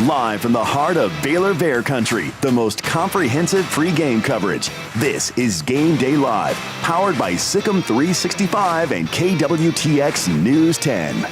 Live from the heart of Baylor Bear Country, the most comprehensive pregame coverage. This is Game Day Live, powered by Sikkim 365 and KWTX News 10.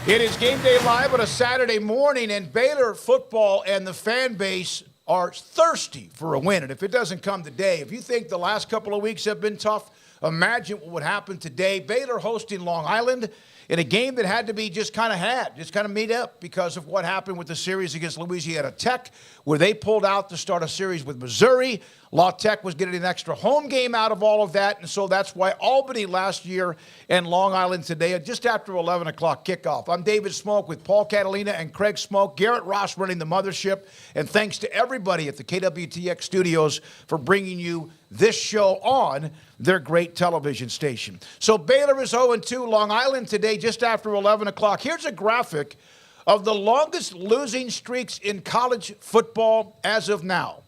It is Game Day Live on a Saturday morning, and Baylor football and the fan base are thirsty for a win. And if it doesn't come today, if you think the last couple of weeks have been tough, imagine what would happen today. Baylor hosting Long Island in a game that had to be just kind of made up because of what happened with the series against Louisiana Tech, where they pulled out to start a series with Missouri. La Tech was getting an extra home game out of all of that, and so that's why Albany last year and Long Island today, just after 11 o'clock kickoff. I'm David Smoak with Paul Catalina and Craig Smoak, Garrett Ross running the mothership, and thanks to everybody at the KWTX studios for bringing you this show on their great television station. So Baylor is 0-2, Long Island today just after 11 o'clock. Here's a graphic of the longest losing streaks in college football as of now.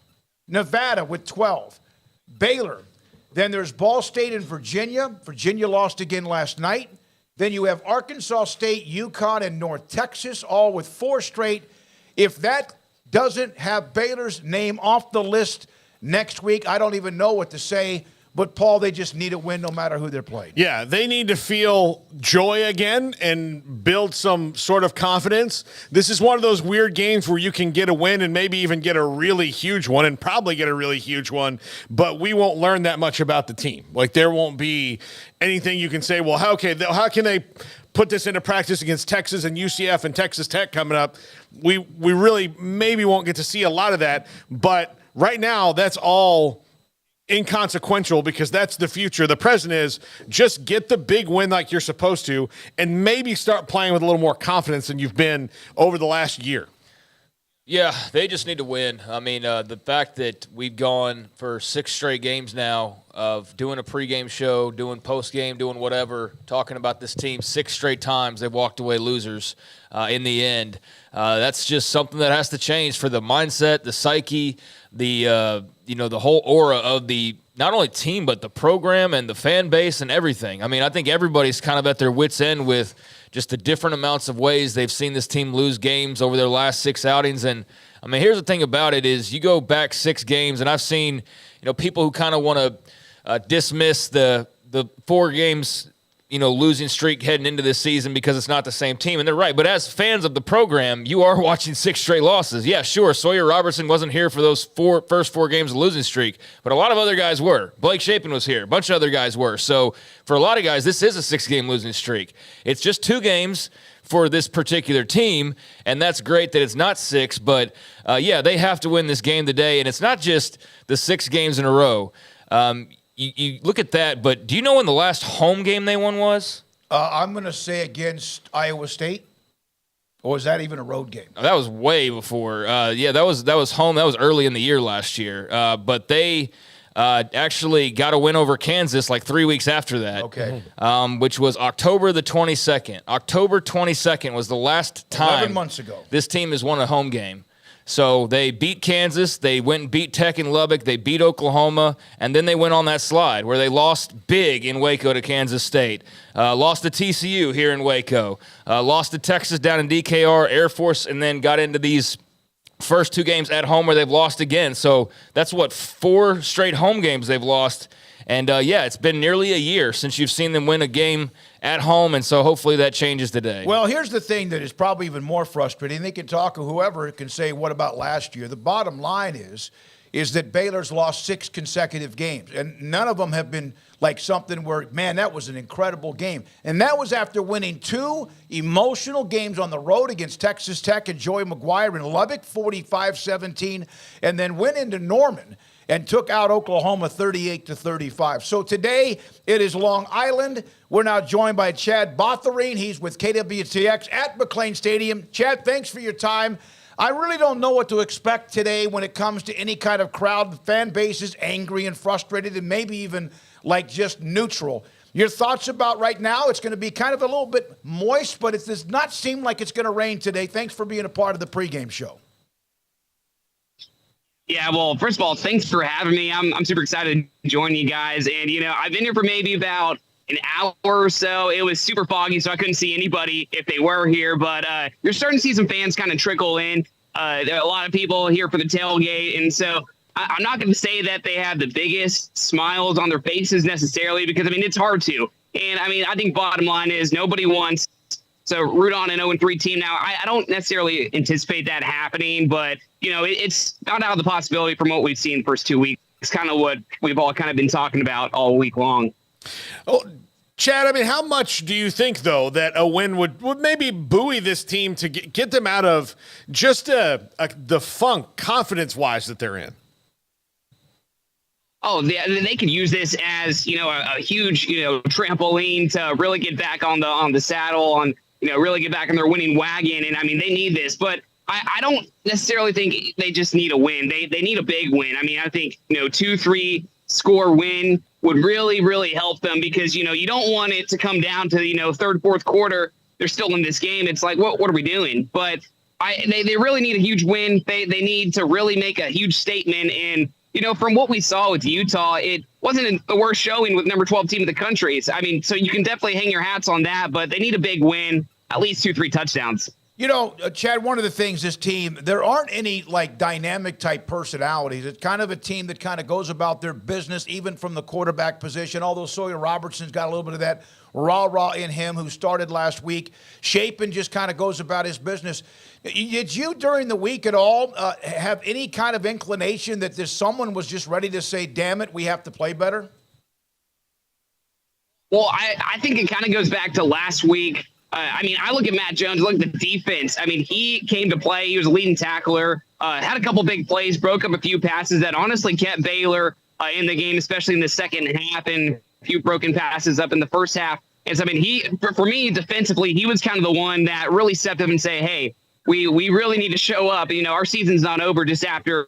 Nevada with 12. Baylor. Then there's Ball State and Virginia. Virginia lost again last night. Then you have Arkansas State, UConn, and North Texas, all with 4 straight. If that doesn't have Baylor's name off the list next week, I don't even know what to say. But, Paul, they just need a win no matter who they're playing. Yeah, they need to feel joy again and build some sort of confidence. This is one of those weird games where you can get a win and maybe even get a really huge one and probably get a really huge one, but we won't learn that much about the team. Like, there won't be anything you can say, well, how can they put this into practice against Texas and UCF and Texas Tech coming up? We really maybe won't get to see a lot of that, but right now that's all inconsequential because that's the future. The present is just get the big win like you're supposed to and maybe start playing with a little more confidence than you've been over the last year. Yeah, they just need to win. I mean, the fact that we've gone for 6 straight games now of doing a pregame show, doing postgame, doing whatever, talking about this team 6 straight times, they've walked away losers in the end. That's just something that has to change for the mindset, the psyche, the whole aura of the not only team but the program and the fan base and everything. I mean, I think everybody's kind of at their wits' end with just the different amounts of ways they've seen this team lose games over their last 6 outings. And I mean, here's the thing about it is you go back 6 games, and I've seen people who kind of want to dismiss the 4 games losing streak heading into this season because it's not the same team. And they're right. But as fans of the program, you are watching 6 straight losses. Yeah, sure, Sawyer Robertson wasn't here for those first 4 games of losing streak, but a lot of other guys were. Blake Shapen was here. A bunch of other guys were. So for a lot of guys, this is a 6-game losing streak. It's just 2 games for this particular team, and that's great that it's not 6. But, they have to win this game today. And it's not just the 6 games in a row. You look at that, but do you know when the last home game they won was? I'm going to say against Iowa State. Or was that even a road game? That was way before. That was home. That was early in the year last year. But they actually got a win over Kansas like 3 weeks after that. Okay. Which was October the 22nd. October 22nd was the last time 11 months ago this team has won a home game. So they beat Kansas, they went and beat Tech in Lubbock, they beat Oklahoma, and then they went on that slide where they lost big in Waco to Kansas State, lost to TCU here in Waco, lost to Texas down in DKR, Air Force, and then got into these first 2 games at home where they've lost again. So that's 4 straight home games they've lost. And, it's been nearly a year since you've seen them win a game at home, and so hopefully that changes today. Well, here's the thing that is probably even more frustrating. They can talk, or whoever can say, what about last year? The bottom line is that Baylor's lost 6 consecutive games, and none of them have been like something where, man, that was an incredible game. And that was after winning 2 emotional games on the road against Texas Tech and Joey McGuire in Lubbock, 45-17, and then went into Norman and took out Oklahoma 38-35. So today it is Long Island. We're now joined by Chad Botherine. He's with KWTX at McLean Stadium. Chad, thanks for your time. I really don't know what to expect today when it comes to any kind of crowd. The fan base is angry and frustrated and maybe even like just neutral. Your thoughts about right now? It's going to be kind of a little bit moist, but it does not seem like it's going to rain today. Thanks for being a part of the pregame show. Yeah, well, first of all, thanks for having me. I'm super excited to join you guys. And, I've been here for maybe about an hour or so. It was super foggy, so I couldn't see anybody if they were here. But you're starting to see some fans kind of trickle in. There are a lot of people here for the tailgate, and so I'm not going to say that they have the biggest smiles on their faces necessarily, because, I mean, it's hard to. And, I mean, I think bottom line is nobody wants to root on an 0-3 team. Now, I don't necessarily anticipate that happening, but, you know, it's not out of the possibility from what we've seen the first 2 weeks. It's kind of what we've all kind of been talking about all week long. Oh, Chad, I mean, how much do you think, though, that a win would maybe buoy this team to get them out of just the funk, confidence-wise, that they're in? Oh, they could use this as, you know, a huge, you know, trampoline to really get back on the saddle, really get back on their winning wagon. And I mean, they need this, but I don't necessarily think they just need a win. They need a big win. I mean, I think, you know, 2-3 score win would really, really help them, because, you know, you don't want it to come down to, you know, third, fourth quarter, they're still in this game. It's like, what are we doing? But they really need a huge win. They need to really make a huge statement. And, you know, from what we saw with Utah, it wasn't the worst showing with number 12 team in the country. I mean, so you can definitely hang your hats on that, but they need a big win, at least 2-3 touchdowns. You know, Chad, one of the things this team, there aren't any like dynamic type personalities. It's kind of a team that kind of goes about their business, even from the quarterback position, although Sawyer Robertson's got a little bit of that rah-rah in him, who started last week. Shapen just kind of goes about his business. Did you, during the week at all, have any kind of inclination that someone was just ready to say, damn it, we have to play better? Well, I think it kind of goes back to last week. I mean, I look at Matt Jones, look at the defense. I mean, he came to play. He was a leading tackler, had a couple big plays, broke up a few passes that honestly kept Baylor in the game, especially in the second half, and a few broken passes up in the first half. And so, I mean, for me, defensively, he was kind of the one that really stepped up and say, hey, we really need to show up. You know, our season's not over just after,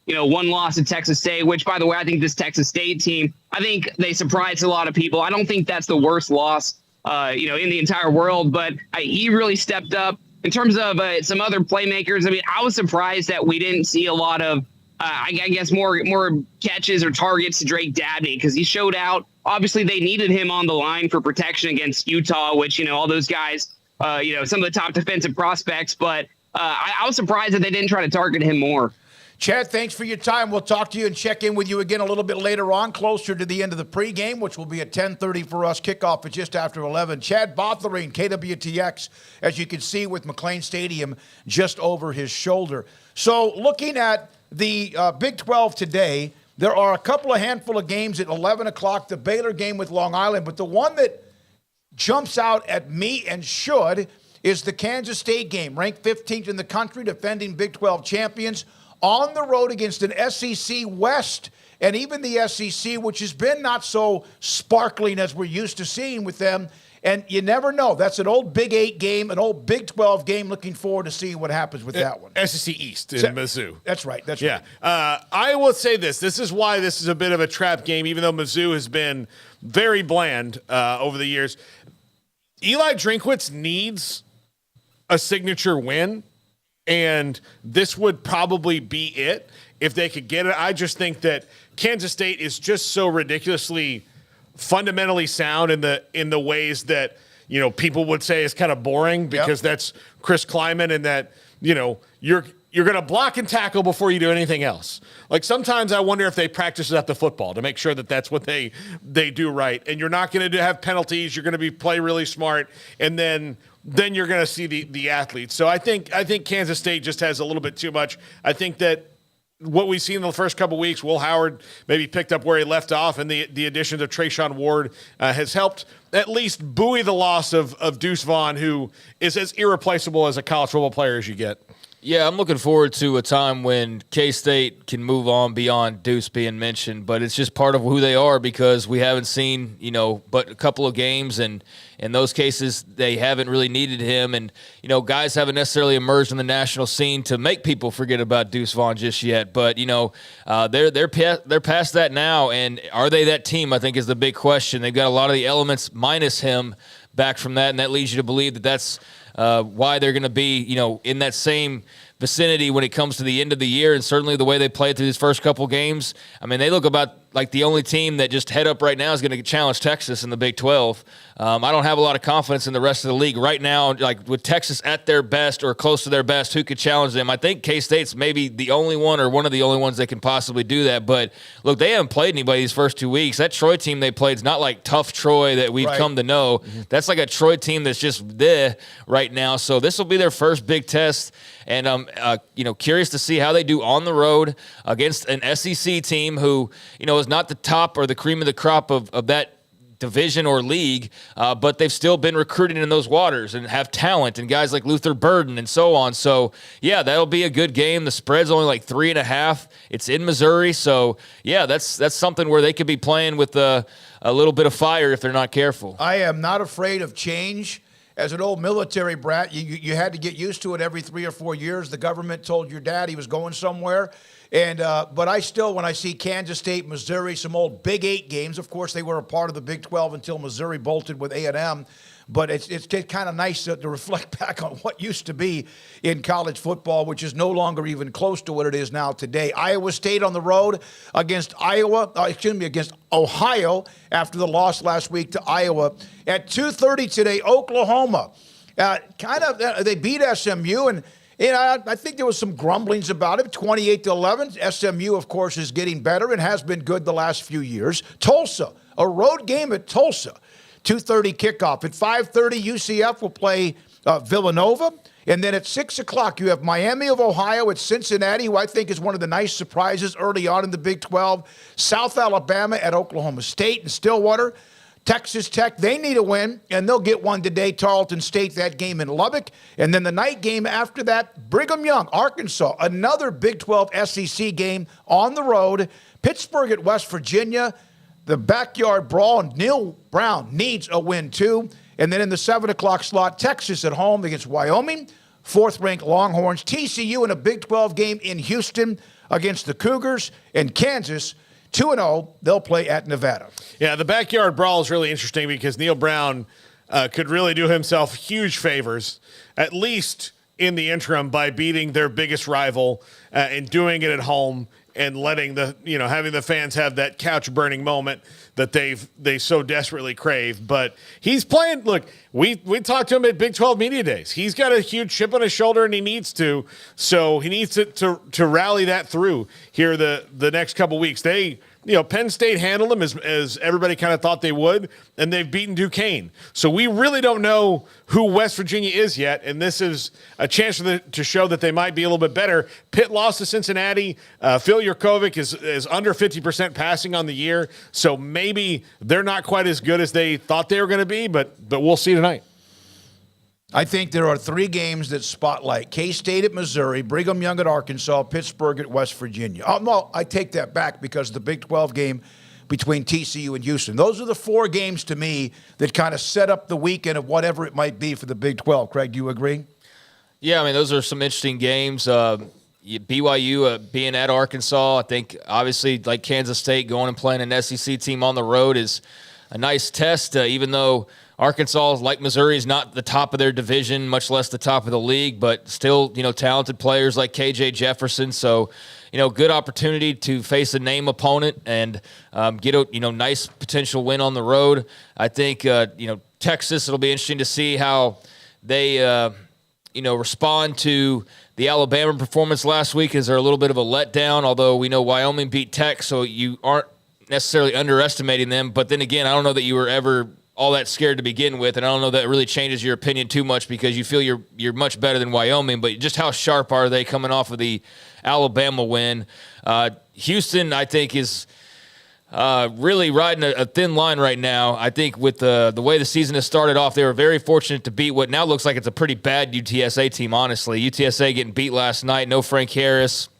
you know, one loss at Texas State, which, by the way, I think this Texas State team, I think they surprised a lot of people. I don't think that's the worst loss in the entire world, but he really stepped up. In terms of some other playmakers, I mean, I was surprised that we didn't see a lot of, I guess, more catches or targets to Drake Dabney, because he showed out. Obviously, they needed him on the line for protection against Utah, which, you know, all those guys, some of the top defensive prospects, but I was surprised that they didn't try to target him more. Chad, thanks for your time. We'll talk to you and check in with you again a little bit later on, closer to the end of the pregame, which will be at 10:30 for us. Kickoff at just after 11. Chad Bothering, KWTX, as you can see, with McLean Stadium just over his shoulder. So looking at the Big 12 today, there are a handful of games at 11 o'clock, the Baylor game with Long Island, but the one that jumps out at me and should is the Kansas State game, ranked 15th in the country, defending Big 12 champions, on the road against an SEC West, and even the SEC, which has been not so sparkling as we're used to seeing with them. And you never know. That's an old Big 8 game, an old Big 12 game. Looking forward to seeing what happens with that one. SEC East in Mizzou. That's right. Yeah. I will say this. This is why this is a bit of a trap game, even though Mizzou has been very bland over the years. Eli Drinkwitz needs a signature win, and this would probably be it if they could get it. I just think that Kansas State is just so ridiculously fundamentally sound in the ways that, you know, people would say is kind of boring, because that's Chris Kleiman, and that, you know, you're going to block and tackle before you do anything else. Like, sometimes I wonder if they practice at the football to make sure that that's what they do right. And you're not going to have penalties. You're going to play really smart, and then you're going to see the athletes. So I think Kansas State just has a little bit too much. I think that what we've seen in the first couple of weeks, Will Howard maybe picked up where he left off, and the addition of Trayshawn Ward has helped at least buoy the loss of Deuce Vaughn, who is as irreplaceable as a college football player as you get. Yeah, I'm looking forward to a time when K-State can move on beyond Deuce being mentioned, but it's just part of who they are, because we haven't seen, you know, but a couple of games, and in those cases, they haven't really needed him, and, you know, guys haven't necessarily emerged on the national scene to make people forget about Deuce Vaughn just yet, but, you know, they're past that now, and are they that team, I think, is the big question. They've got a lot of the elements minus him back from that, and that leads you to believe that that's why they're going to be, in that same vicinity when it comes to the end of the year, and certainly the way they played through these first couple games. I mean, they look about like the only team that just head up right now is going to challenge Texas in the Big 12. I don't have a lot of confidence in the rest of the league right now. Like with Texas at their best or close to their best, who could challenge them? I think K-State's maybe the only one or one of the only ones that can possibly do that. But look, they haven't played anybody these first 2 weeks. That Troy team they played is not like tough Troy that we've come to know. Mm-hmm. That's like a Troy team that's just there right now. So this will be their first big test. And I'm, curious to see how they do on the road against an SEC team who, is not the top or the cream of the crop of that division or league, but they've still been recruiting in those waters and have talent and guys like Luther Burden and so on. So, yeah, that'll be a good game. The spread's only like 3.5. It's in Missouri. So, yeah, that's something where they could be playing with a little bit of fire if they're not careful. I am not afraid of change. As an old military brat, you had to get used to it every 3 or 4 years. The government told your dad he was going somewhere. But I still, when I see Kansas State, Missouri, some old Big 8 games, of course, they were a part of the Big 12 until Missouri bolted with A&M. But it's kind of nice to reflect back on what used to be in college football, which is no longer even close to what it is now today. Iowa State on the road against against Ohio after the loss last week to Iowa. At 2:30 today, Oklahoma. They beat SMU, and I think there was some grumblings about it, 28-11. SMU, of course, is getting better and has been good the last few years. Tulsa, a road game at Tulsa. 2:30 kickoff. At 5:30, UCF will play Villanova. And then at 6 o'clock, you have Miami of Ohio at Cincinnati, who I think is one of the nice surprises early on in the Big 12. South Alabama at Oklahoma State and Stillwater. Texas Tech, they need a win, and they'll get one today. Tarleton State, that game in Lubbock. And then the night game after that, Brigham Young, Arkansas, another Big 12 SEC game on the road. Pittsburgh at West Virginia. The backyard brawl, and Neil Brown needs a win, too. And then in the 7 o'clock slot, Texas at home against Wyoming, 4th-ranked Longhorns. TCU in a Big 12 game in Houston against the Cougars. And Kansas, 2-0, they'll play at Nevada. Yeah, the backyard brawl is really interesting because Neil Brown could really do himself huge favors, at least in the interim, by beating their biggest rival and doing it at home and letting having the fans have that couch burning moment that they so desperately crave. But he's playing. Look, we talked to him at Big 12 Media Days. He's got a huge chip on his shoulder, and he needs to. So he needs to rally that through here the next couple weeks. Penn State handled them as everybody kind of thought they would, and they've beaten Duquesne. So we really don't know who West Virginia is yet, and this is a chance for them to show that they might be a little bit better. Pitt lost to Cincinnati. Phil Jurkovec is under 50% passing on the year, so maybe they're not quite as good as they thought they were going to be, but we'll see tonight. I think there are 3 games that spotlight K-State at Missouri, Brigham Young at Arkansas, Pittsburgh at West Virginia. No, I take that back because the Big 12 game between TCU and Houston. Those are the 4 games to me that kind of set up the weekend of whatever it might be for the Big 12. Craig, do you agree? Yeah, I mean, those are some interesting games. BYU being at Arkansas, I think obviously like Kansas State going and playing an SEC team on the road is a nice test, even though Arkansas, like Missouri, is not the top of their division, much less the top of the league, but still, talented players like KJ Jefferson. So, good opportunity to face a name opponent and get a, nice potential win on the road. I think, Texas, it'll be interesting to see how they, respond to the Alabama performance last week. Is there a little bit of a letdown? Although we know Wyoming beat Tech, so you aren't necessarily underestimating them. But then again, I don't know that you were ever all that scared to begin with, and I don't know that really changes your opinion too much because you feel you're much better than Wyoming, but just how sharp are they coming off of the Alabama win? Houston, I think, is really riding a thin line right now. I think with the way the season has started off, they were very fortunate to beat what now looks like it's a pretty bad UTSA team, honestly. UTSA getting beat last night, no Frank Harris.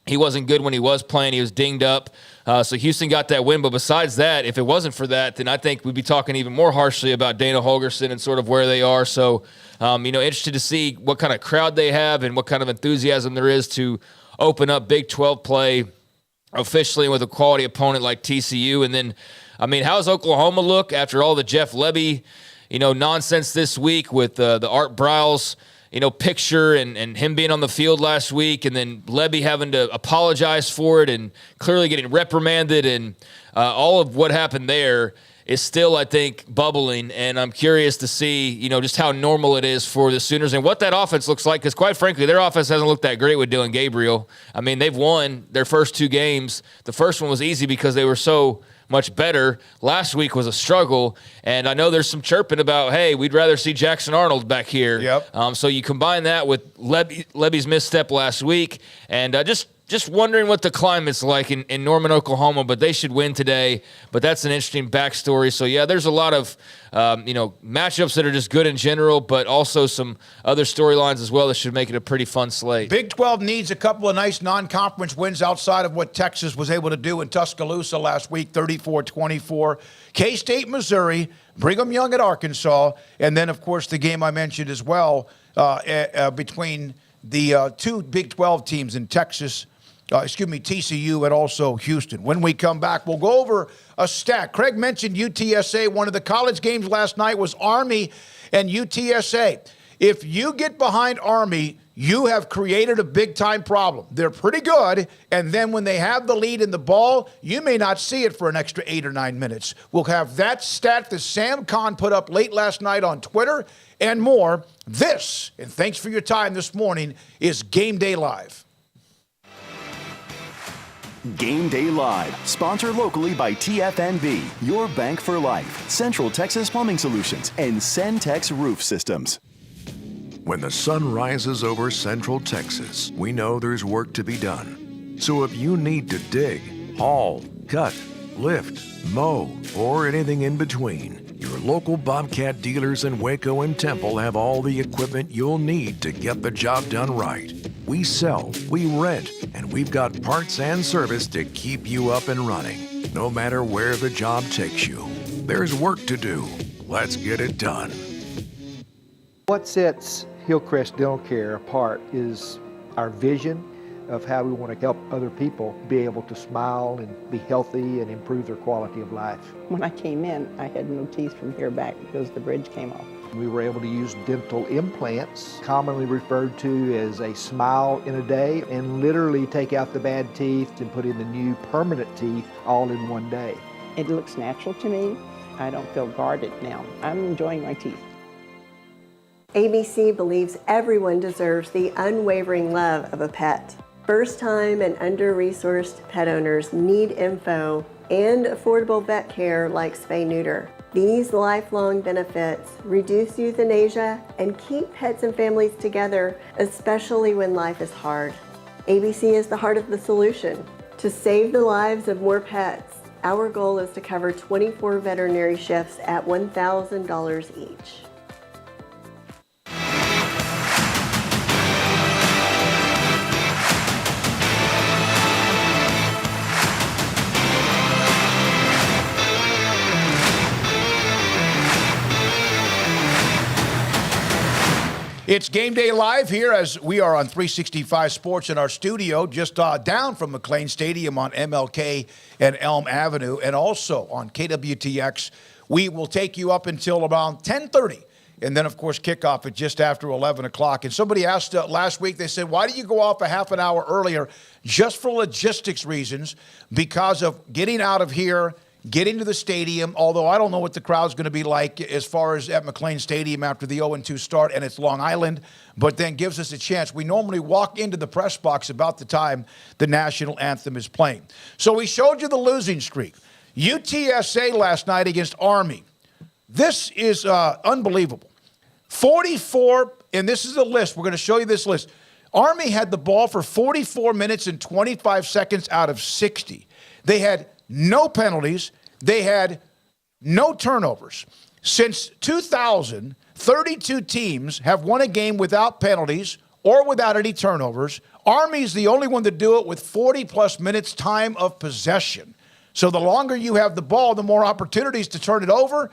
He wasn't good when he was playing. He was dinged up. So Houston got that win. But besides that, if it wasn't for that, then I think we'd be talking even more harshly about Dana Holgorsen and sort of where they are. So, interested to see what kind of crowd they have and what kind of enthusiasm there is to open up Big 12 play officially with a quality opponent like TCU. And then, how does Oklahoma look after all the Jeff Lebby, nonsense this week with the Art Briles, picture and him being on the field last week, and then Lebby having to apologize for it and clearly getting reprimanded, and all of what happened there is still, I think, bubbling, and I'm curious to see, just how normal it is for the Sooners and what that offense looks like, because quite frankly, their offense hasn't looked that great with Dylan Gabriel. I mean, they've won their first 2 games. The first one was easy because they were so much better. Last week was a struggle, and I know there's some chirping about, hey, we'd rather see Jackson Arnold back here. Yep. So you combine that with Lebby's misstep last week, and just wondering what the climate's like in Norman, Oklahoma, but they should win today. But that's an interesting backstory. So, yeah, there's a lot of, matchups that are just good in general, but also some other storylines as well that should make it a pretty fun slate. Big 12 needs a couple of nice non-conference wins outside of what Texas was able to do in Tuscaloosa last week, 34-24. K-State, Missouri, Brigham Young at Arkansas, and then, of course, the game I mentioned as well between the 2 Big 12 teams in Texas, TCU and also Houston. When we come back, we'll go over a stat. Craig mentioned UTSA. One of the college games last night was Army and UTSA. If you get behind Army, you have created a big-time problem. They're pretty good, and then when they have the lead in the ball, you may not see it for an extra 8 or 9 minutes. We'll have that stat that Sam Kahn put up late last night on Twitter and more. This, and thanks for your time this morning, is Game Day Live. Game Day Live, sponsored locally by TFNB, your bank for life, Central Texas Plumbing Solutions, and Centex Roof Systems. When the sun rises over Central Texas, we know there's work to be done. So if you need to dig, haul, cut, lift, mow, or anything in between, your local Bobcat dealers in Waco and Temple have all the equipment you'll need to get the job done right. We sell, we rent, and we've got parts and service to keep you up and running, no matter where the job takes you. There's work to do. Let's get it done. What sets Hillcrest Dental Care apart is our vision of how we want to help other people be able to smile and be healthy and improve their quality of life. When I came in, I had no teeth from here back because the bridge came off. We were able to use dental implants, commonly referred to as a smile in a day, and literally take out the bad teeth and put in the new permanent teeth all in one day. It looks natural to me. I don't feel guarded now. I'm enjoying my teeth. ABC believes everyone deserves the unwavering love of a pet. First-time and under-resourced pet owners need info and affordable vet care like spay-neuter. These lifelong benefits reduce euthanasia and keep pets and families together, especially when life is hard. ABC is the heart of the solution. To save the lives of more pets, our goal is to cover 24 veterinary shifts at $1,000 each. It's Game Day Live here as we are on 365 Sports in our studio, just down from McLean Stadium on MLK and Elm Avenue, and also on KWTX. We will take you up until around 10:30, and then, of course, kickoff at just after 11 o'clock. And somebody asked last week, they said, why do you go off a half an hour earlier? Just for logistics reasons, because of getting out of here, getting to the stadium, although I don't know what the crowd's going to be like as far as at McLean Stadium after the 0-2 start, and it's Long Island, but then gives us a chance. We normally walk into the press box about the time the national anthem is playing. So we showed you the losing streak. UTSA last night against Army. This is unbelievable. 44, and this is a list. We're going to show you this list. Army had the ball for 44 minutes and 25 seconds out of 60. They had no penalties. They had no turnovers. Since 2000, 32 teams have won a game without penalties or without any turnovers. Army's the only one to do it with 40-plus minutes time of possession. So the longer you have the ball, the more opportunities to turn it over.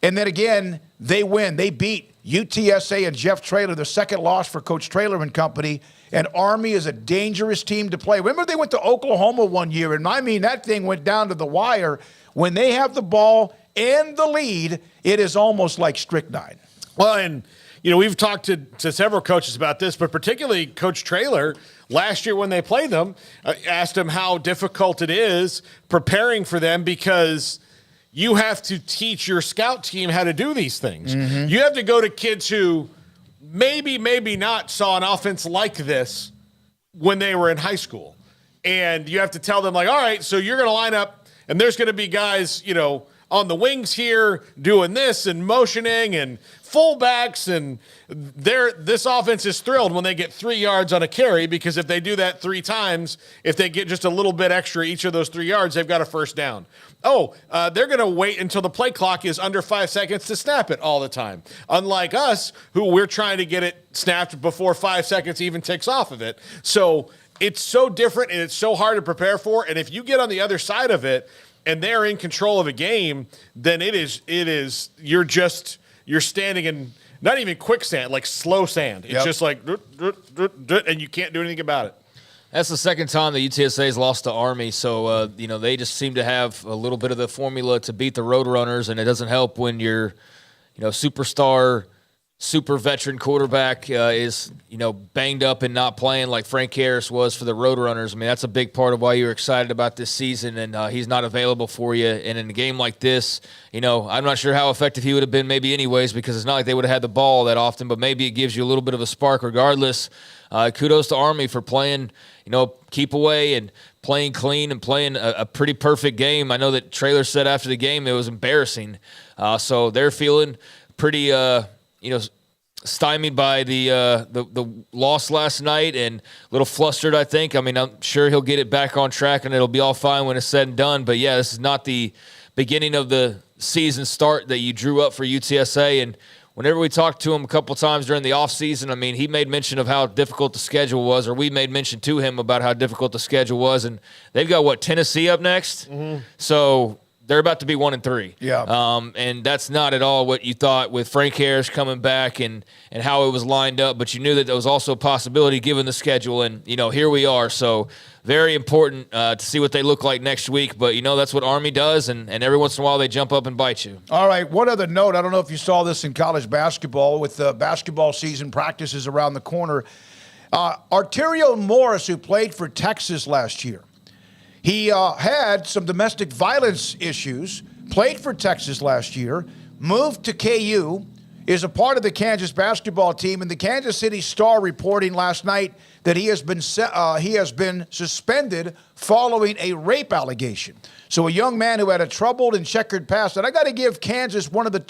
And then again, they win. They beat UTSA and Jeff Traylor, the second loss for Coach Traylor and company. And Army is a dangerous team to play. Remember they went to Oklahoma one year, and I mean that thing went down to the wire. When they have the ball and the lead, it is almost like strychnine. Well, and, we've talked to several coaches about this, but particularly Coach Traylor last year when they played them, asked him how difficult it is preparing for them because you have to teach your scout team how to do these things. Mm-hmm. You have to go to kids who maybe not saw an offense like this when they were in high school. And you have to tell them, like, all right, so you're going to line up, and there's going to be guys, on the wings here doing this and motioning and fullbacks, and this offense is thrilled when they get 3 yards on a carry, because if they do that 3 times, if they get just a little bit extra each of those 3 yards, they've got a first down. They're going to wait until the play clock is under 5 seconds to snap it all the time. Unlike us, who we're trying to get it snapped before 5 seconds even ticks off of it. So it's so different, and it's so hard to prepare for. And if you get on the other side of it and they're in control of a game, then you're standing in not even quicksand, like slow sand. It's just like, and you can't do anything about it. That's the second time the UTSA has lost to Army, so they just seem to have a little bit of the formula to beat the Roadrunners, and it doesn't help when your superstar, super veteran quarterback is banged up and not playing like Frank Harris was for the Roadrunners. I mean, that's a big part of why you're excited about this season, and he's not available for you. And in a game like this, I'm not sure how effective he would have been maybe anyways, because it's not like they would have had the ball that often, but maybe it gives you a little bit of a spark regardless. Kudos to Army for playing, keep away and playing clean and playing a pretty perfect game. I know that Traylor said after the game it was embarrassing. So they're feeling pretty, stymied by the loss last night and a little flustered, I think. I mean, I'm sure he'll get it back on track and it'll be all fine when it's said and done. But, yeah, this is not the beginning of the season start that you drew up for UTSA. And whenever we talked to him a couple times during the offseason, I mean, he made mention of how difficult the schedule was, or we made mention to him about how difficult the schedule was. And they've got, Tennessee up next? Mm-hmm. So they're about to be 1-3. Yeah. And that's not at all what you thought with Frank Harris coming back and how it was lined up. But you knew that there was also a possibility given the schedule. And, here we are. So very important to see what they look like next week. But, that's what Army does. And every once in a while they jump up and bite you. All right. One other note. I don't know if you saw this in college basketball with the basketball season practices around the corner. Arterio Morris, who played for Texas last year, he had some domestic violence issues, played for Texas last year, moved to KU, is a part of the Kansas basketball team, and the Kansas City Star reporting last night that he has been suspended following a rape allegation. So a young man who had a troubled and checkered past, and I got to give Kansas one of the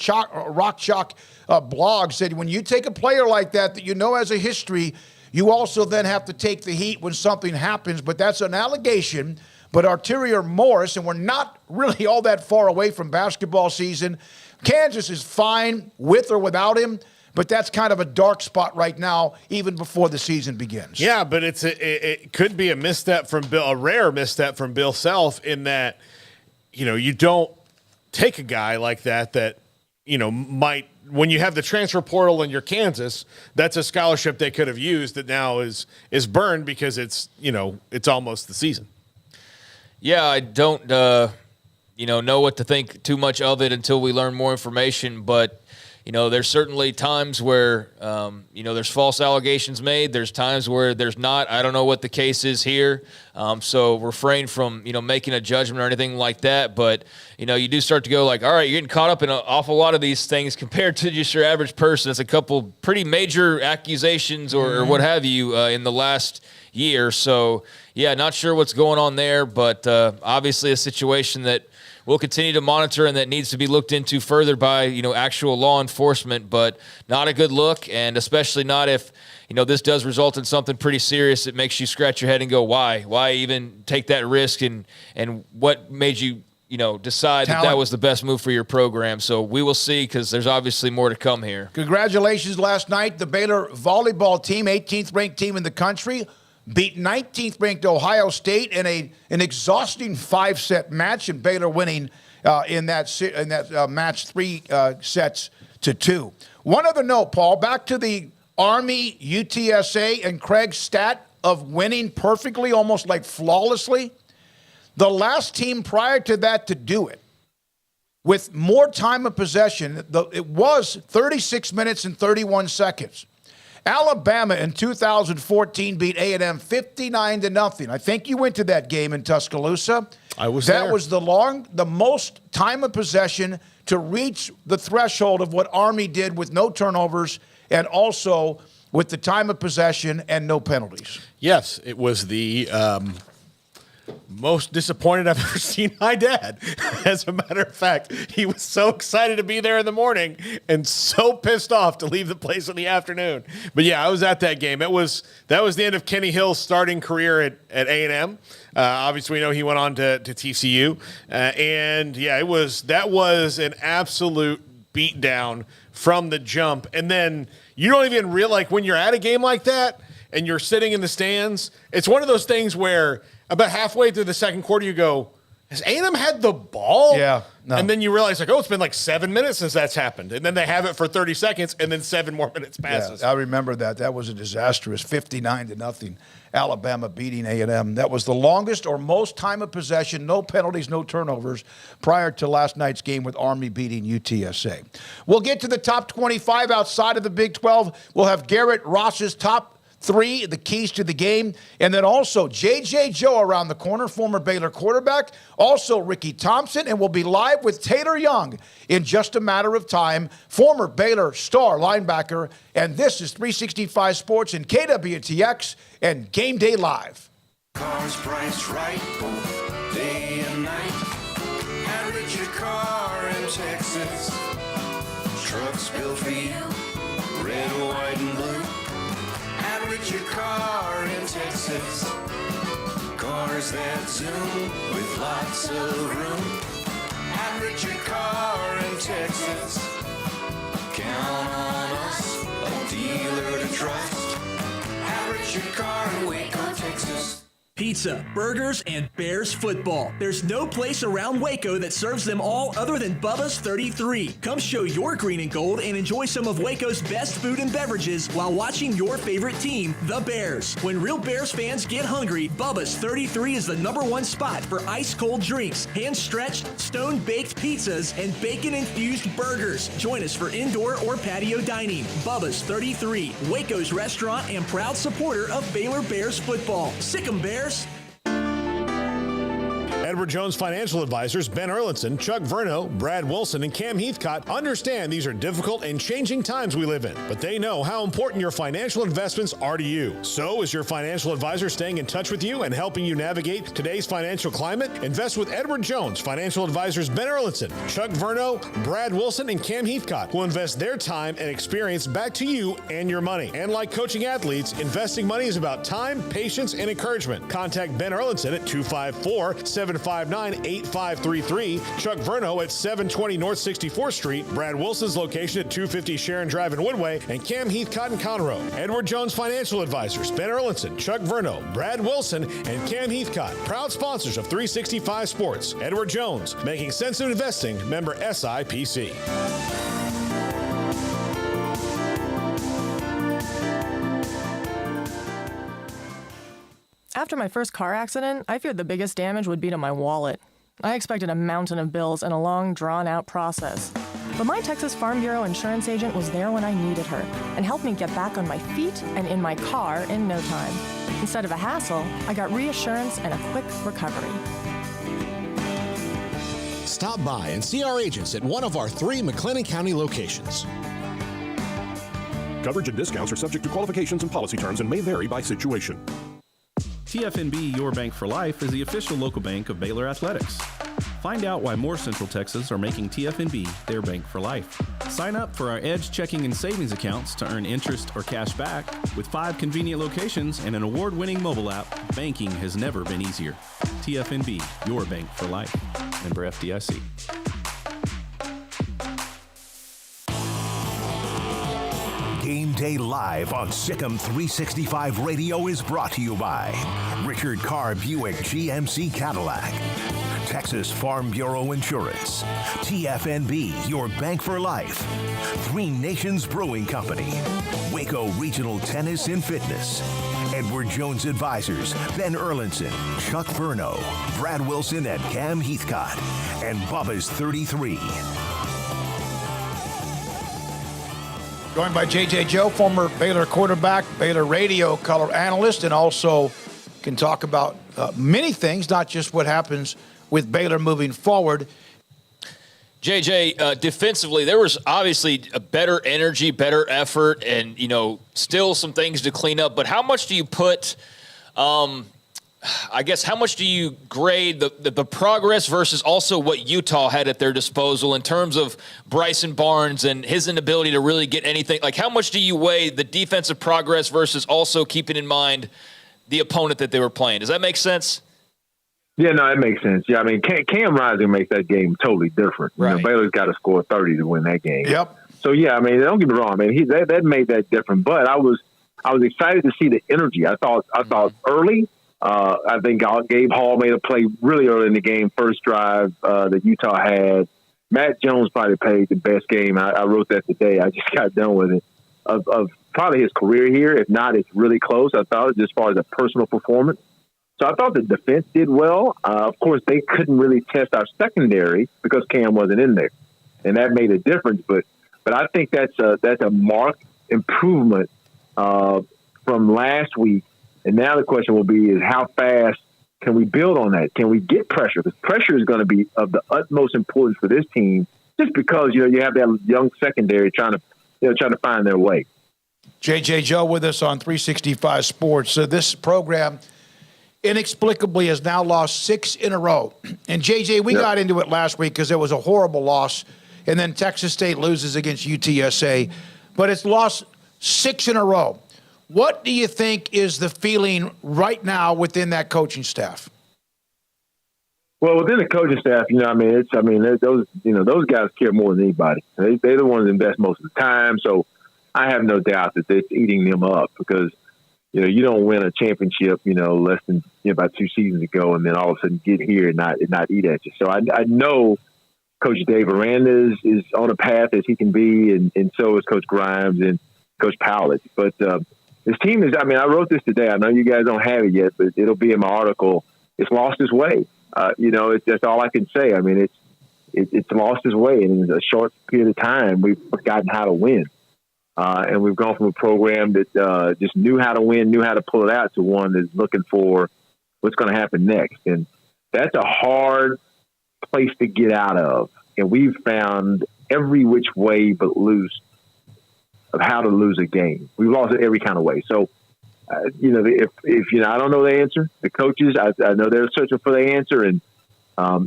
Rock Chalk blogs said when you take a player like that has a history, you also then have to take the heat when something happens, but that's an allegation. But Arterio Morris, and we're not really all that far away from basketball season. Kansas is fine with or without him, but that's kind of a dark spot right now, even before the season begins. Yeah, but it could be a rare misstep from Bill Self in that, you don't take a guy like that might, when you have the transfer portal in your Kansas, that's a scholarship they could have used that now is burned because it's almost the season. Yeah, I don't, know what to think too much of it until we learn more information. But, there's certainly times where, there's false allegations made. There's times where there's not. I don't know what the case is here. So refrain from, making a judgment or anything like that. But, you do start to go like, all right, you're getting caught up in an awful lot of these things compared to just your average person. It's a couple pretty major accusations or what have you in the last year. So, yeah, not sure what's going on there, but obviously a situation that we'll continue to monitor and that needs to be looked into further by, actual law enforcement, but not a good look, and especially not if, this does result in something pretty serious. It makes you scratch your head and go, why? Why even take that risk, and what made you, decide that was the best move for your program? So we will see, because there's obviously more to come here. Congratulations last night. The Baylor volleyball team, 18th ranked team in the country, beat 19th ranked Ohio State in an exhausting 5-set match, and Baylor winning in that match 3 sets to 2. One other note, Paul, back to the Army, UTSA, and Craig's stat of winning perfectly, almost like flawlessly. The last team prior to that to do it with more time of possession. It was 36 minutes and 31 seconds. Alabama in 2014 beat A&M 59-0. I think you went to that game in Tuscaloosa. I was there. That was the most time of possession to reach the threshold of what Army did with no turnovers and also with the time of possession and no penalties. Yes, it was the most disappointed I've ever seen my dad. As a matter of fact, he was so excited to be there in the morning and so pissed off to leave the place in the afternoon. But yeah, I was at that game. That was the end of Kenny Hill's starting career at A&M. Obviously, we know he went on to TCU, and yeah, that was an absolute beatdown from the jump. And then you don't even realize, like, when you're at a game like that and you're sitting in the stands, it's one of those things where about halfway through the second quarter, you go, has A&M had the ball? Yeah. No. And then you realize, like, oh, it's been like 7 minutes since that's happened. And then they have it for 30 seconds, and then 7 more minutes passes. Yeah, I remember that. That was a disastrous 59-0 Alabama beating A&M. That was the longest or most time of possession, no penalties, no turnovers, prior to last night's game with Army beating UTSA. We'll get to the top 25 outside of the Big 12. We'll have Garrett Ross's top 3, the keys to the game, and then also J.J. Joe around the corner, former Baylor quarterback, also Ricky Thompson, and we'll be live with Taylor Young in just a matter of time, former Baylor star linebacker, and this is 365 Sports and KWTX and Game Day Live. Cars priced right both day and night. Average your car in Texas. Trucks built for you, red, white, and blue. Average your car in Texas. Cars that zoom with lots of room. Average your car in Texas. Count on us, a dealer to trust. Average your car in Waco, Texas. Pizza, burgers, and Bears football. There's no place around Waco that serves them all other than Bubba's 33. Come show your green and gold and enjoy some of Waco's best food and beverages while watching your favorite team, the Bears. When real Bears fans get hungry, Bubba's 33 is the #1 spot for ice-cold drinks, hand-stretched, stone-baked pizzas, and bacon-infused burgers. Join us for indoor or patio dining. Bubba's 33, Waco's restaurant and proud supporter of Baylor Bears football. Sick 'em, Bears. Edward Jones Financial Advisors Ben Erlinson, Chuck Verno, Brad Wilson, and Cam Heathcott understand these are difficult and changing times we live in, but they know how important your financial investments are to you. So is your financial advisor staying in touch with you and helping you navigate today's financial climate? Invest with Edward Jones Financial Advisors Ben Erlinson, Chuck Verno, Brad Wilson, and Cam Heathcott, who invest their time and experience back to you and your money. And like coaching athletes, investing money is about time, patience, and encouragement. Contact Ben Erlinson at 254-759-8533, Chuck Verno at 720 North 64th Street, Brad Wilson's location at 250 Sharon Drive in Woodway, and Cam Heathcott in Conroe. Edward Jones Financial Advisors, Ben Erlinson, Chuck Verno, Brad Wilson, and Cam Heathcott, proud sponsors of 365 Sports. Edward Jones, making sense of investing, member SIPC. After my first car accident, I feared the biggest damage would be to my wallet. I expected a mountain of bills and a long, drawn-out process. But my Texas Farm Bureau insurance agent was there when I needed her and helped me get back on my feet and in my car in no time. Instead of a hassle, I got reassurance and a quick recovery. Stop by and see our agents at one of our 3 McLennan County locations. Coverage and discounts are subject to qualifications and policy terms and may vary by situation. TFNB Your Bank for Life is the official local bank of Baylor Athletics. Find out why more Central Texas are making TFNB their bank for life. Sign up for our Edge checking and savings accounts to earn interest or cash back. With 5 convenient locations and an award-winning mobile app, banking has never been easier. TFNB Your Bank for Life. Member FDIC. Game Day Live on Sikkim 365 Radio is brought to you by Richard Carr Buick GMC Cadillac, Texas Farm Bureau Insurance, TFNB, Your Bank for Life, 3 Nations Brewing Company, Waco Regional Tennis and Fitness, Edward Jones Advisors, Ben Erlinson, Chuck Burno, Brad Wilson, and Cam Heathcott, and Bubba's 33. Joined by J.J. Joe, former Baylor quarterback, Baylor radio color analyst, and also can talk about many things, not just what happens with Baylor moving forward. JJ, defensively, there was obviously a better energy, better effort, and, still some things to clean up. But how much do you put, how much do you grade the progress versus also what Utah had at their disposal in terms of Bryson Barnes and his inability to really get anything? Like, how much do you weigh the defensive progress versus also keeping in mind the opponent that they were playing? Does that make sense? Yeah, no, it makes sense. Yeah, I mean, Cam Rising makes that game totally different. Right. Baylor's got to score 30 to win that game. Yep. So, yeah, I mean, don't get me wrong. I mean, that made that different. But I was excited to see the energy. I thought early, I think Gabe Hall made a play really early in the game, first drive that Utah had. Matt Jones probably played the best game. I wrote that today. I just got done with it. Of probably his career here. If not, it's really close. I thought just as far as a personal performance. So I thought the defense did well. Of course, they couldn't really test our secondary because Cam wasn't in there, and that made a difference. But I think that's a marked improvement from last week. And now the question will be is how fast can we build on that? Can we get pressure? Because pressure is going to be of the utmost importance for this team, just because you have that young secondary trying to find their way. J.J. Joe with us on 365 Sports. So this program inexplicably has now lost 6 in a row. And, J.J., we got into it last week because it was a horrible loss, and then Texas State loses against UTSA. But it's lost 6 in a row. What do you think is the feeling right now within that coaching staff? Well, within the coaching staff, those guys care more than anybody. They're the ones that invest most of the time. So I have no doubt that it's eating them up because, you don't win a championship, less than about 2 seasons ago, and then all of a sudden get here and not eat at you. So I know Coach Dave Aranda is on a path as he can be, and so is Coach Grimes and Coach Powlett. But this team is, I wrote this today. I know you guys don't have it yet, but it'll be in my article. It's lost its way. That's all I can say. I mean, it's lost its way, and in a short period of time, we've forgotten how to win. And we've gone from a program that just knew how to win, knew how to pull it out, to one that's looking for what's going to happen next. And that's a hard place to get out of. And we've found every which way but loose of how to lose a game. We've lost it every kind of way. So, if I don't know the answer, the coaches, I know they're searching for the answer. And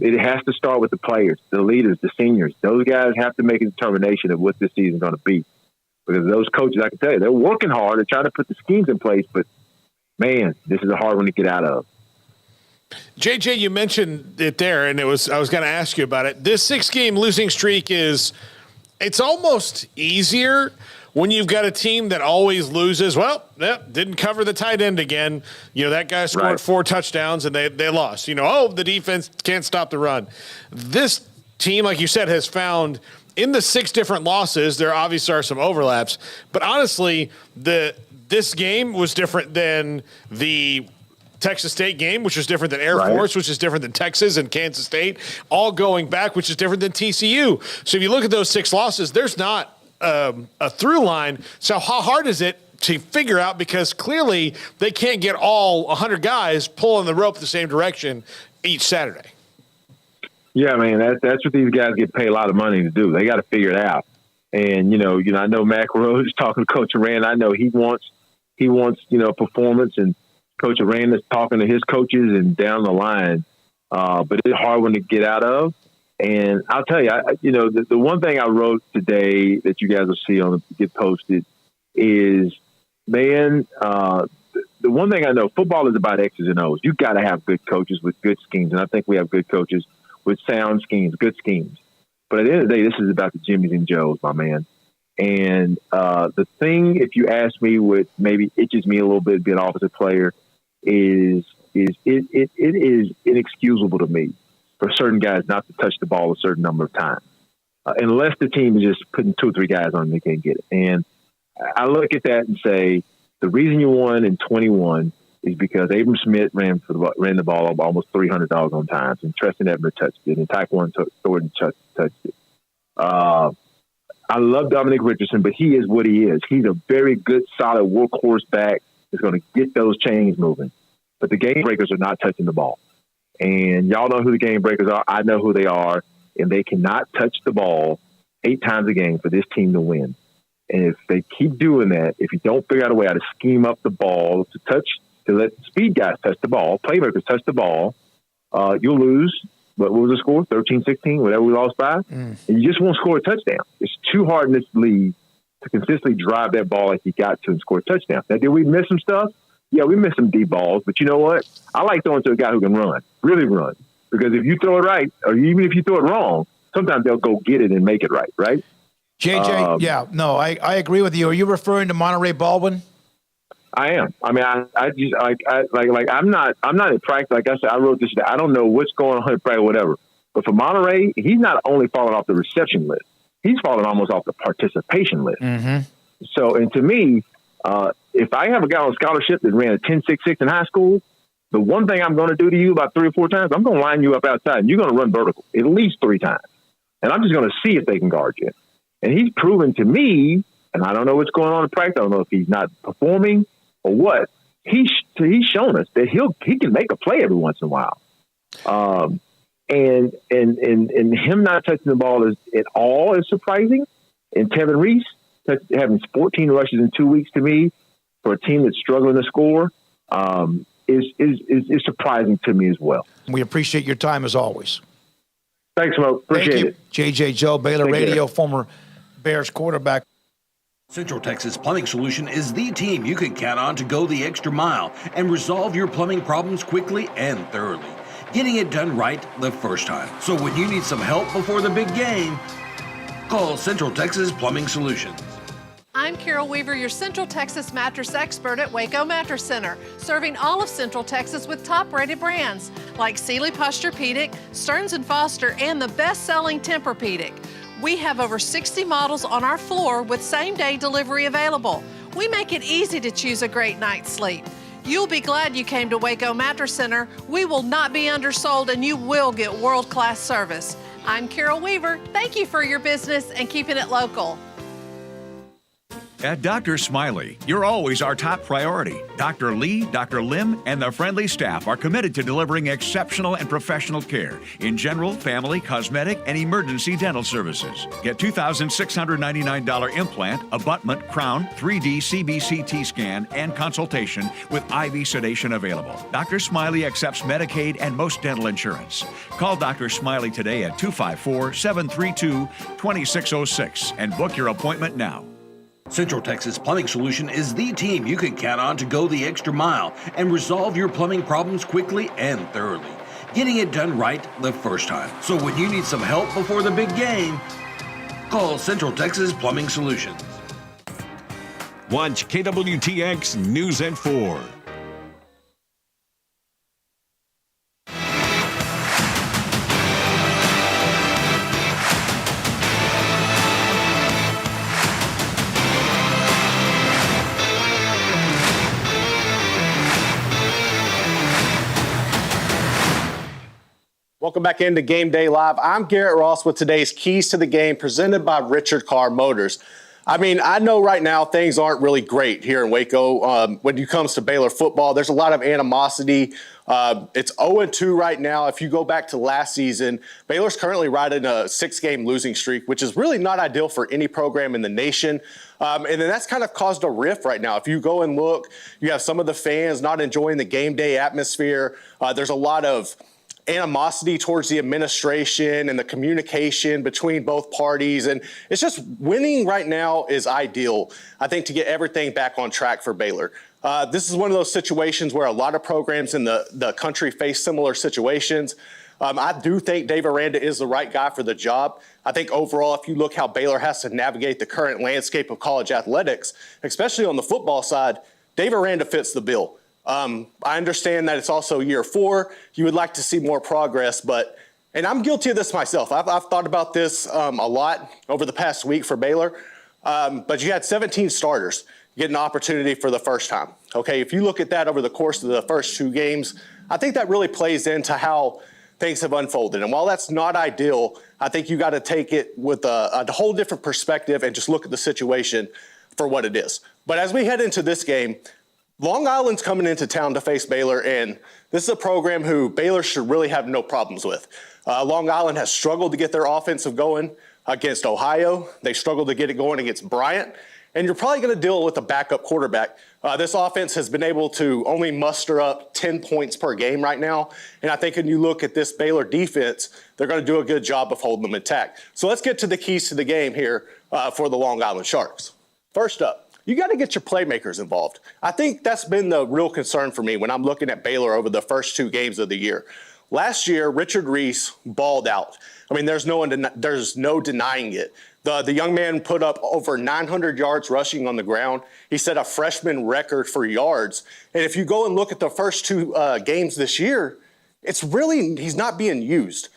it has to start with the players, the leaders, the seniors. Those guys have to make a determination of what this season is going to be. Because those coaches, I can tell you, they're working hard. They're trying to put the schemes in place, but, man, this is a hard one to get out of. JJ, you mentioned it there, and I was going to ask you about it. This 6-game losing streak it's almost easier when you've got a team that always loses. Well, didn't cover the tight end again. That guy scored 4 touchdowns, and they lost. The defense can't stop the run. This team, like you said, has found – in the 6 different losses, there obviously are some overlaps, but honestly, this game was different than the Texas State game, which was different than Air Force, which is different than Texas and Kansas State, all going back, which is different than TCU. So if you look at those 6 losses, there's not a through line. So how hard is it to figure out? Because clearly they can't get all 100 guys pulling the rope the same direction each Saturday. Yeah, man, that's what these guys get paid a lot of money to do. They got to figure it out. And I know Mac Rose talking to Coach Aranda. I know he wants performance, and Coach Aranda's talking to his coaches and down the line. But it's a hard one to get out of. And I'll tell you, the one thing I wrote today that you guys will see get posted is, man, the one thing I know, football is about X's and O's. You got to have good coaches with good schemes, and I think we have good coaches with sound schemes, good schemes. But at the end of the day, this is about the Jimmies and Joes, my man. And the thing, if you ask me, what maybe itches me a little bit to be an offensive player is it is inexcusable to me for certain guys not to touch the ball a certain number of times. Unless the team is just putting 2 or 3 guys on, they can't get it. And I look at that and say, The reason you won in 21 is because Abram Smith ran the ball almost 300 doggone times, and Treston Edmer touched it, and Taekwon Thornton touched it. I love Dominic Richardson, but he is what he is. He's a very good, solid workhorse back that's going to get those chains moving. But the game breakers are not touching the ball. And y'all know who the game breakers are. I know who they are. And they cannot touch the ball 8 times a game for this team to win. And if they keep doing that, if you don't figure out a way how to scheme up the ball to let speed guys touch the ball, playmakers touch the ball, you'll lose. What was the score? 13-16, whatever we lost by. And you just won't score a touchdown. It's too hard in this league to consistently drive that ball like you got to and score a touchdown. Now, did we miss some stuff? Yeah, we missed some deep balls. But you know what? I like throwing to a guy who can run, really run. Because if you throw it right, or even if you throw it wrong, sometimes they'll go get it and make it right? JJ, I agree with you. Are you referring to Monterey Baldwin? I am. I mean, I'm not in practice. Like I said, I wrote this. I don't know what's going on in practice, whatever. But for Monterey, he's not only falling off the reception list, he's falling almost off the participation list. Mm-hmm. So, and to me, if I have a guy on scholarship that ran a 10.66 in high school, the one thing I'm going to do to you about 3 or 4 times, I'm going to line you up outside, and you're going to run vertical at least 3 times. And I'm just going to see if they can guard you. And he's proven to me, and I don't know what's going on in practice. I don't know if he's not performing or what. He's shown us that he can make a play every once in a while. And him not touching the ball at all is surprising. And Tevin Reese having 14 rushes in 2 weeks to me for a team that's struggling to score is surprising to me as well. We appreciate your time as always. Thanks, Smoak. Appreciate it. JJ Joe, Baylor Radio, former Bears quarterback. Central Texas Plumbing Solution is the team you can count on to go the extra mile and resolve your plumbing problems quickly and thoroughly, getting it done right the first time. So when you need some help before the big game, call Central Texas Plumbing Solutions. I'm Carol Weaver, your Central Texas mattress expert at Waco Mattress Center, serving all of Central Texas with top-rated brands like Sealy Posturepedic, Stearns & Foster, and the best-selling Tempur-Pedic. We have over 60 models on our floor with same-day delivery available. We make it easy to choose a great night's sleep. You'll be glad you came to Waco Mattress Center. We will not be undersold, and you will get world-class service. I'm Carol Weaver. Thank you for your business and keeping it local. At Dr. Smiley, you're always our top priority. Dr. Lee, Dr. Lim, and the friendly staff are committed to delivering exceptional and professional care in general, family, cosmetic, and emergency dental services. Get $2,699 implant, abutment, crown, 3D CBCT scan, and consultation with IV sedation available. Dr. Smiley accepts Medicaid and most dental insurance. Call Dr. Smiley today at 254-732-2606 and book your appointment now. Central Texas Plumbing Solution is the team you can count on to go the extra mile and resolve your plumbing problems quickly and thoroughly, getting it done right the first time. So when you need some help before the big game, call Central Texas Plumbing Solutions. Watch KWTX News at 4. Welcome back into Game Day Live. I'm Garrett Ross with today's Keys to the Game presented by Richard Carr Motors. I mean, I know right now things aren't really great here in Waco. When it comes to Baylor football, there's a lot of animosity. It's 0-2 right now. If you go back to last season, Baylor's currently riding a 6-game losing streak, which is really not ideal for any program in the nation. And then that's kind of caused a rift right now. If you go and look, you have some of the fans not enjoying the game day atmosphere. There's a lot of animosity towards the administration and the communication between both parties. And it's just winning right now is ideal, I think, to get everything back on track for Baylor. This is one of those situations where a lot of programs in the country face similar situations. I do think Dave Aranda is the right guy for the job. I think overall, if you look how Baylor has to navigate the current landscape of college athletics, especially on the football side, Dave Aranda fits the bill. I understand that it's also year 4. You would like to see more progress, and I'm guilty of this myself. I've thought about this a lot over the past week for Baylor. But you had 17 starters. get an opportunity for the first time. Okay, if you look at that over the course of the first 2 games, I think that really plays into how things have unfolded. And while that's not ideal, I think you got to take it with a whole different perspective and just look at the situation for what it is. But as we head into this game, Long Island's coming into town to face Baylor, and this is a program who Baylor should really have no problems with. Long Island has struggled to get their offensive going against Ohio. They struggled to get it going against Bryant. And you're probably going to deal with a backup quarterback. This offense has been able to only muster up 10 points per game right now. And I think when you look at this Baylor defense, they're going to do a good job of holding them intact. So let's get to the keys to the game here for the Long Island Sharks. First up, you got to get your playmakers involved. I think that's been the real concern for me when I'm looking at Baylor over the first 2 games of the year. Last year, Richard Reese balled out. I mean, there's no denying it. The young man put up over 900 yards rushing on the ground. He set a freshman record for yards. And if you go and look at the first 2 games this year, he's not being used.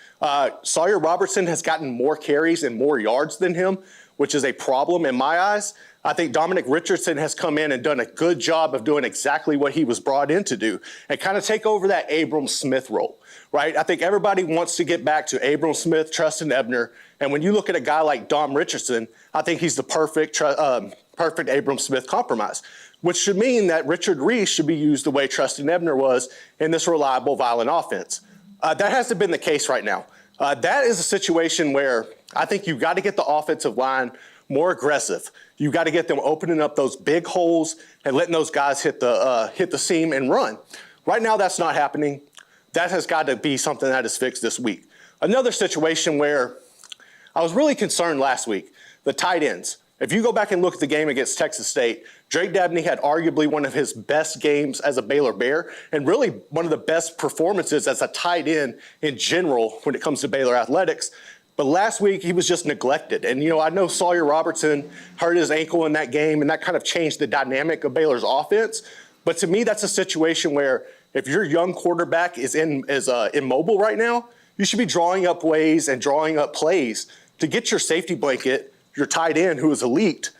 Sawyer Robertson has gotten more carries and more yards than him, which is a problem in my eyes. I think Dominic Richardson has come in and done a good job of doing exactly what he was brought in to do and kind of take over that Abram Smith role, right? I think everybody wants to get back to Abram Smith, Tristan Ebner. And when you look at a guy like Dom Richardson, I think he's the perfect Abram Smith compromise, which should mean that Richard Reese should be used the way Tristan Ebner was in this reliable, violent offense. That hasn't been the case right now. That is a situation where I think you've got to get the offensive line more aggressive. You got to get them opening up those big holes and letting those guys hit the seam and run. Right now, that's not happening. That has got to be something that is fixed this week. Another situation where I was really concerned last week, the tight ends. If you go back and look at the game against Texas State, Drake Dabney had arguably one of his best games as a Baylor Bear and really one of the best performances as a tight end in general when it comes to Baylor athletics. But last week, he was just neglected. And, I know Sawyer Robertson hurt his ankle in that game, and that kind of changed the dynamic of Baylor's offense. But to me, that's a situation where if your young quarterback is immobile right now, you should be drawing up ways and drawing up plays to get your safety blanket, your tight end, who is elite,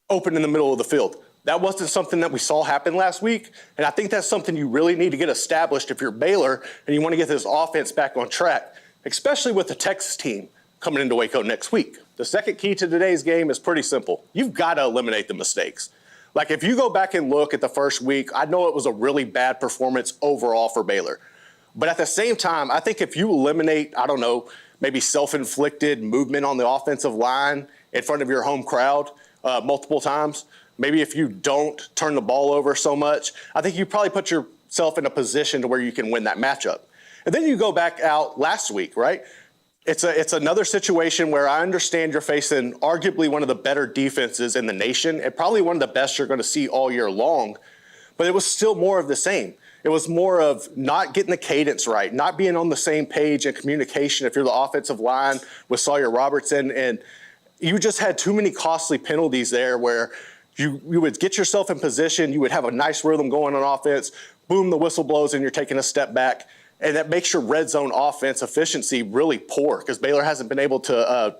open in the middle of the field. That wasn't something that we saw happen last week, and I think that's something you really need to get established if you're Baylor and you want to get this offense back on track, especially with the Texas team coming into Waco next week. The second key to today's game is pretty simple. You've got to eliminate the mistakes. Like if you go back and look at the first week, I know it was a really bad performance overall for Baylor. But at the same time, I think if you eliminate, maybe self-inflicted movement on the offensive line in front of your home crowd multiple times, maybe if you don't turn the ball over so much, I think you probably put yourself in a position to where you can win that matchup. And then you go back out last week, right? It's another situation where I understand you're facing arguably one of the better defenses in the nation and probably one of the best you're going to see all year long, but it was still more of the same. It was more of not getting the cadence right, not being on the same page in communication if you're the offensive line with Sawyer Robertson, and you just had too many costly penalties there where you would get yourself in position, you would have a nice rhythm going on offense, boom, the whistle blows and you're taking a step back. And that makes your red zone offense efficiency really poor because Baylor hasn't been able to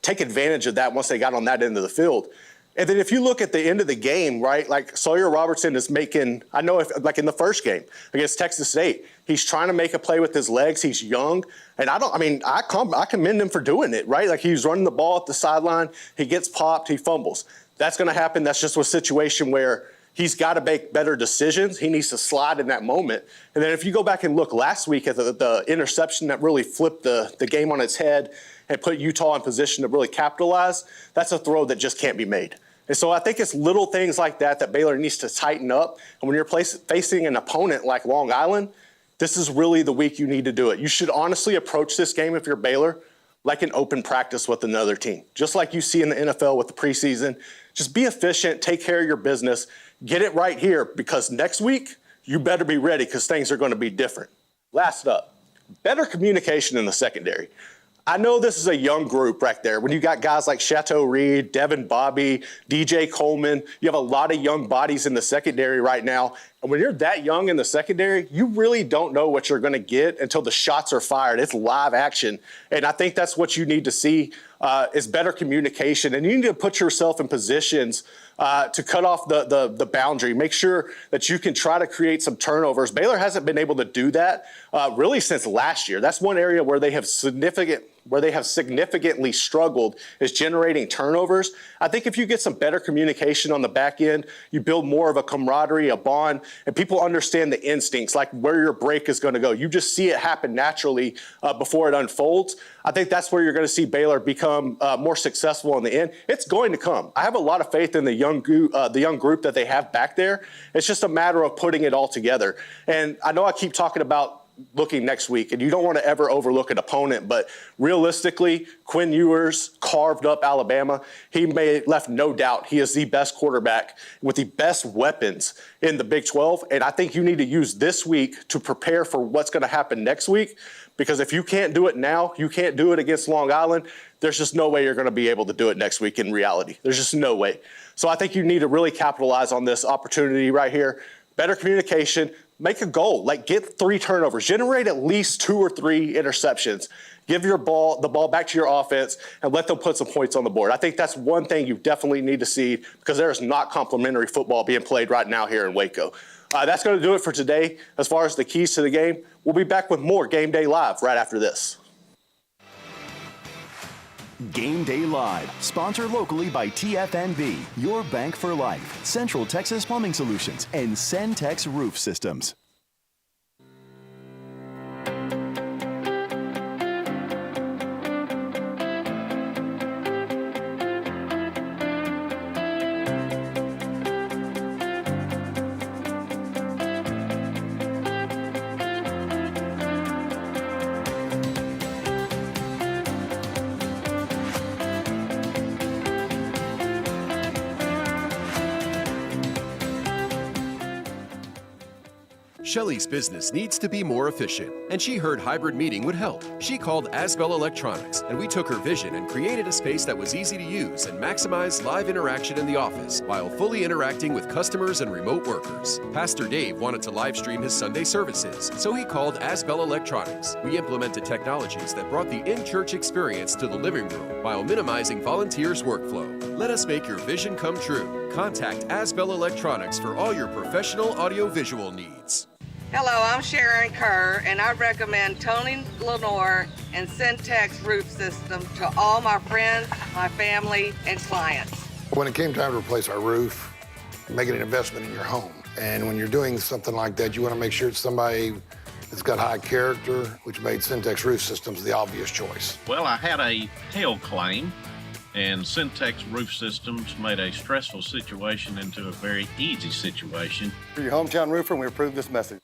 take advantage of that once they got on that end of the field. And then if you look at the end of the game, right, like Sawyer Robertson is making, like in the first game against Texas State, he's trying to make a play with his legs. He's young. And I commend him for doing it, right? Like he's running the ball at the sideline. He gets popped. He fumbles. That's going to happen. That's just a situation where he's got to make better decisions. He needs to slide in that moment. And then if you go back and look last week at the interception that really flipped the game on its head and put Utah in position to really capitalize, that's a throw that just can't be made. And so I think it's little things like that Baylor needs to tighten up. And when you're facing an opponent like Long Island, this is really the week you need to do it. You should honestly approach this game if you're Baylor like an open practice with another team, just like you see in the NFL with the preseason. Just be efficient, take care of your business, get it right here because next week you better be ready because things are going to be different. Last up, better communication in the secondary. I know this is a young group right there. When you got guys like Chateau Reed, Devin Bobby, DJ Coleman, you have a lot of young bodies in the secondary right now. And when you're that young in the secondary, you really don't know what you're going to get until the shots are fired. It's live action. And I think that's what you need to see is better communication. And you need to put yourself in positions to cut off the boundary. Make sure that you can try to create some turnovers. Baylor hasn't been able to do that really since last year. That's one area where they have significantly struggled is generating turnovers. I think if you get some better communication on the back end, you build more of a camaraderie, a bond, and people understand the instincts, like where your break is going to go. You just see it happen naturally before it unfolds. I think that's where you're going to see Baylor become more successful in the end. It's going to come. I have a lot of faith in the young group that they have back there. It's just a matter of putting it all together. And I know I keep talking about looking next week, and you don't want to ever overlook an opponent, but realistically, Quinn Ewers carved up Alabama. He left no doubt he is the best quarterback with the best weapons in the Big 12, and I think you need to use this week to prepare for what's going to happen next week, because if you can't do it now, you can't do it against Long Island. There's just no way you're going to be able to do it next week in reality. There's just no way. So I think you need to really capitalize on this opportunity right here. Better communication. Make a goal, like get 3 turnovers, generate at least 2 or 3 interceptions, give the ball back to your offense and let them put some points on the board. I think that's one thing you definitely need to see because there is not complimentary football being played right now here in Waco. That's going to do it for today. As far as the keys to the game, we'll be back with more Game Day Live right after this. Game Day Live, sponsored locally by TFNB, your bank for life, Central Texas Plumbing Solutions, and Centex Roof Systems. Shelly's business needs to be more efficient, and she heard hybrid meeting would help. She called Asbel Electronics, and we took her vision and created a space that was easy to use and maximize live interaction in the office while fully interacting with customers and remote workers. Pastor Dave wanted to live stream his Sunday services, so he called Asbel Electronics. We implemented technologies that brought the in-church experience to the living room while minimizing volunteers' workflow. Let us make your vision come true. Contact Asbel Electronics for all your professional audio-visual needs. Hello, I'm Sharon Kerr, and I recommend Tony Lenore and Centex Roof System to all my friends, my family, and clients. When it came time to replace our roof, making an investment in your home, and when you're doing something like that, you want to make sure it's somebody that's got high character, which made Centex Roof Systems the obvious choice. Well, I had a hail claim, and Centex Roof Systems made a stressful situation into a very easy situation. For your hometown roofer, we approve this message.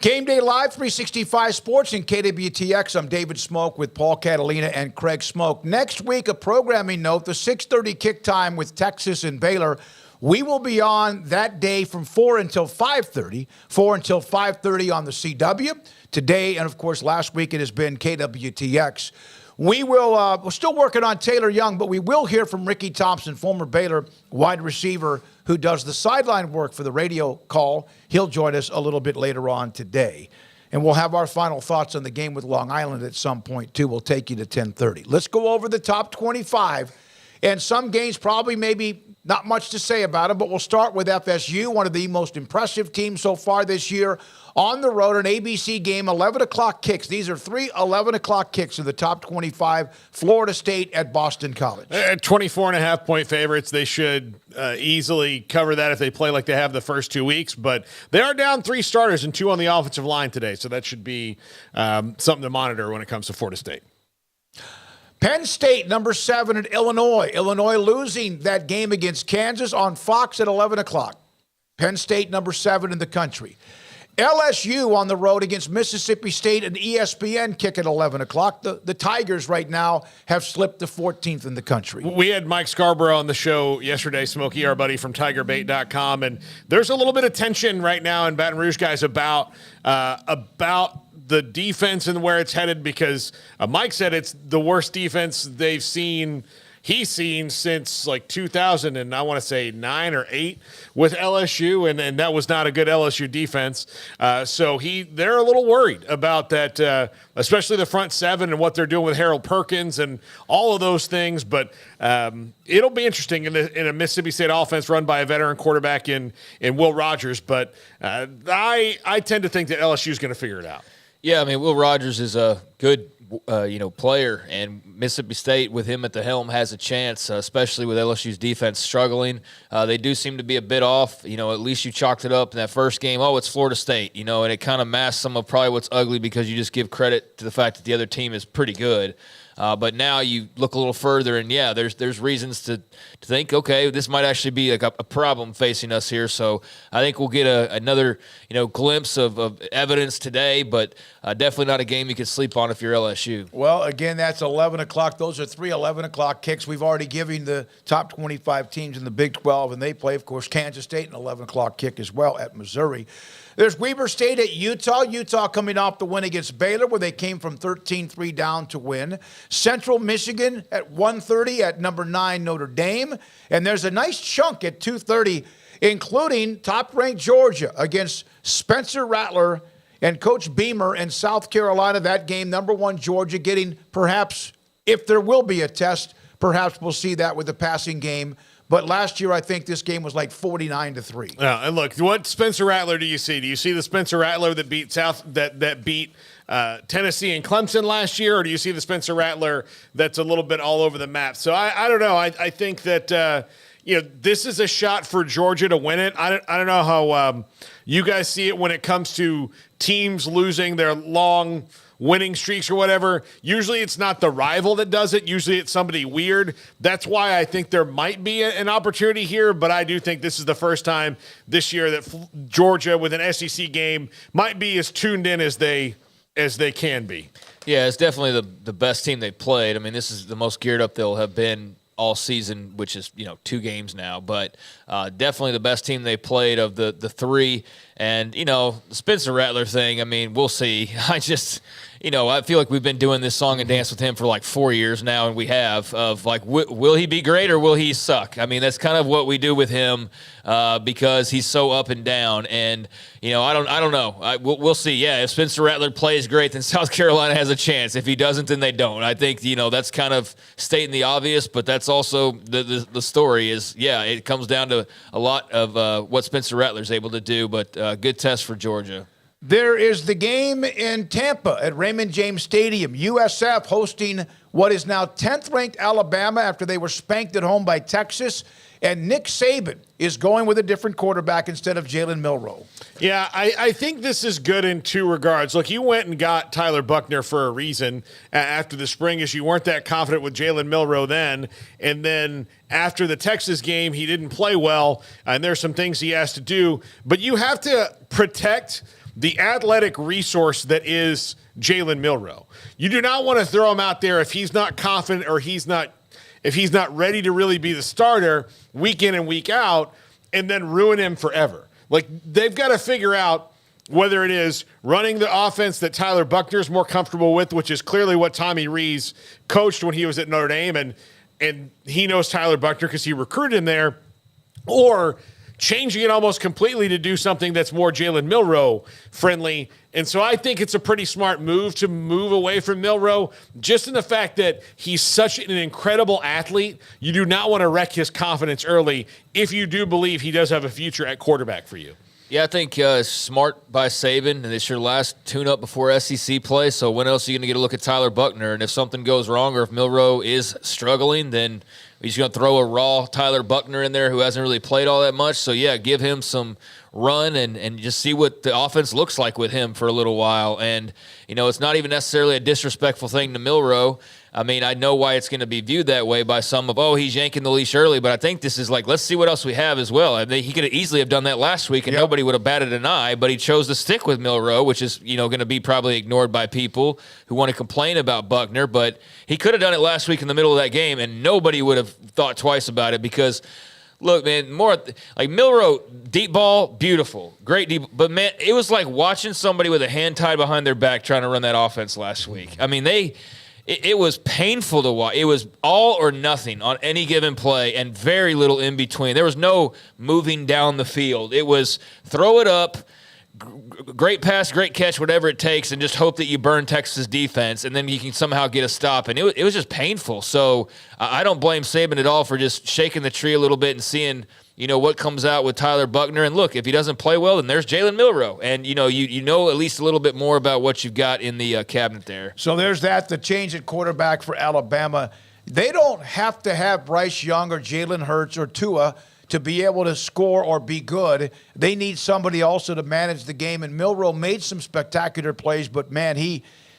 Game Day Live, 365 Sports and KWTX. I'm David Smoak with Paul Catalina and Craig Smoak. Next week, a programming note, the 6:30 kick time with Texas and Baylor. We will be on that day from 4 until 5:30, 4 until 5:30 on the CW. Today, and of course last week, it has been KWTX. We will, we're still working on Taylor Young, but we will hear from Ricky Thompson, former Baylor wide receiver who does the sideline work for the radio call. He'll join us a little bit later on today. And we'll have our final thoughts on the game with Long Island at some point, too. We'll take you to 10:30. Let's go over the top 25. And some games probably maybe not much to say about them, but we'll start with FSU, one of the most impressive teams so far this year. On the road, an ABC game, 11 o'clock kicks. These are 3 11 o'clock kicks in the top 25. Florida State at Boston College. 24.5-point favorites. They should easily cover that if they play like they have the first 2 weeks. But they are down 3 starters and 2 on the offensive line today. So that should be something to monitor when it comes to Florida State. Penn State, number 7 at Illinois. Illinois losing that game against Kansas on Fox at 11 o'clock. Penn State, number 7 in the country. LSU on the road against Mississippi State and ESPN kick at 11 o'clock. The Tigers right now have slipped to 14th in the country. We had Mike Scarborough on the show yesterday, Smokey, our buddy from TigerBait.com, and there's a little bit of tension right now in Baton Rouge, guys, about the defense and where it's headed because Mike said it's the worst defense he's seen since like 2000 and I want to say 9 or 8 with LSU, and that was not a good LSU defense. So they're a little worried about that, especially the front seven and what they're doing with Harold Perkins and all of those things. But it'll be interesting in a Mississippi State offense run by a veteran quarterback in Will Rogers. But I tend to think that LSU is going to figure it out. Yeah, I mean, Will Rogers is a good player, and Mississippi State with him at the helm has a chance, especially with LSU's defense struggling. They do seem to be a bit off. At least you chalked it up in that first game. Oh, it's Florida State, and it kind of masks some of probably what's ugly because you just give credit to the fact that the other team is pretty good. But now you look a little further, and yeah, there's reasons to think, okay, this might actually be like a problem facing us here. So I think we'll get another glimpse of evidence today, but definitely not a game you can sleep on if you're LSU. Well, again, that's 11 o'clock. Those are 3 11 o'clock kicks. We've already given the top 25 teams in the Big 12, and they play, of course, Kansas State, an 11 o'clock kick as well at Missouri. There's Weber State at Utah. Utah coming off the win against Baylor, where they came from 13-3 down to win. Central Michigan at 1:30 at number 9 Notre Dame. And there's a nice chunk at 2:30, including top-ranked Georgia against Spencer Rattler and Coach Beamer in South Carolina. That game, number 1 Georgia, getting perhaps, if there will be a test, perhaps we'll see that with the passing game. But last year, I think this game was like 49-3. Yeah, and look, what Spencer Rattler do you see? Do you see the Spencer Rattler that beat Tennessee and Clemson last year, or do you see the Spencer Rattler that's a little bit all over the map? So I don't know. I think that this is a shot for Georgia to win it. I don't know how you guys see it when it comes to teams losing their long winning streaks or whatever. Usually it's not the rival that does it. Usually it's somebody weird. That's why I think there might be an opportunity here, but I do think this is the first time this year that Georgia with an SEC game might be as tuned in as they can be. Yeah, it's definitely the best team they played. I mean, this is the most geared up they'll have been all season, which is 2 games now, but definitely the best team they played of the 3. And the Spencer Rattler thing, I mean, we'll see. I feel like we've been doing this song and dance with him for like 4 years now, and we have, of like, will he be great or will he suck? I mean, that's kind of what we do with him because he's so up and down. And I don't know. We'll see. Yeah, if Spencer Rattler plays great, then South Carolina has a chance. If he doesn't, then they don't. I think that's kind of stating the obvious, but that's also the story. Is it comes down to a lot of what Spencer Rattler's able to do. But good test for Georgia. There is the game in Tampa at Raymond James Stadium. USF hosting what is now 10th-ranked Alabama after they were spanked at home by Texas. And Nick Saban is going with a different quarterback instead of Jalen Milroe. Yeah, I think this is good in 2 regards. Look, you went and got Tyler Buchner for a reason after the spring, as you weren't that confident with Jalen Milroe then. And then after the Texas game, he didn't play well, and there's some things he has to do. But you have to protect the athletic resource that is Jalen Milroe. You do not want to throw him out there if he's not confident or if he's not ready to really be the starter week in and week out, and then ruin him forever. Like, they've got to figure out whether it is running the offense that Tyler Buchner is more comfortable with, which is clearly what Tommy Rees coached when he was at Notre Dame, and he knows Tyler Buchner because he recruited him there, or changing it almost completely to do something that's more Jalen Milroe friendly. And so I think it's a pretty smart move to move away from Milroe, just in the fact that he's such an incredible athlete. You do not want to wreck his confidence early if you do believe he does have a future at quarterback for you. Yeah, I think smart by Saban, and it's your last tune-up before SEC play, so when else are you going to get a look at Tyler Buchner? And if something goes wrong or if Milroe is struggling, then he's going to throw a raw Tyler Buchner in there who hasn't really played all that much. So, yeah, give him some run and just see what the offense looks like with him for a little while. And, it's not even necessarily a disrespectful thing to Milroe. I mean, I know why it's going to be viewed that way by some of, he's yanking the leash early, but I think this is like, let's see what else we have as well. I mean, he could have easily have done that last week, and nobody would have batted an eye, but he chose to stick with Milroe, which is, going to be probably ignored by people who want to complain about Buckner, but he could have done it last week in the middle of that game, and nobody would have thought twice about it because – look, man, more like Milroe, deep ball, beautiful, great deep. But, man, it was like watching somebody with a hand tied behind their back trying to run that offense last week. I mean, it was painful to watch. It was all or nothing on any given play and very little in between. There was no moving down the field. It was throw it up, great pass, great catch, whatever it takes, and just hope that you burn Texas defense, and then you can somehow get a stop. And it was just painful. So I don't blame Saban at all for just shaking the tree a little bit and seeing, what comes out with Tyler Buckner. And look, if he doesn't play well, then there's Jalen Milroe. And, you know at least a little bit more about what you've got in the cabinet there. So there's that, the change at quarterback for Alabama. They don't have to have Bryce Young or Jalen Hurts or Tua to be able to score or be good. They need somebody also to manage the game. And Milroe made some spectacular plays, but, man,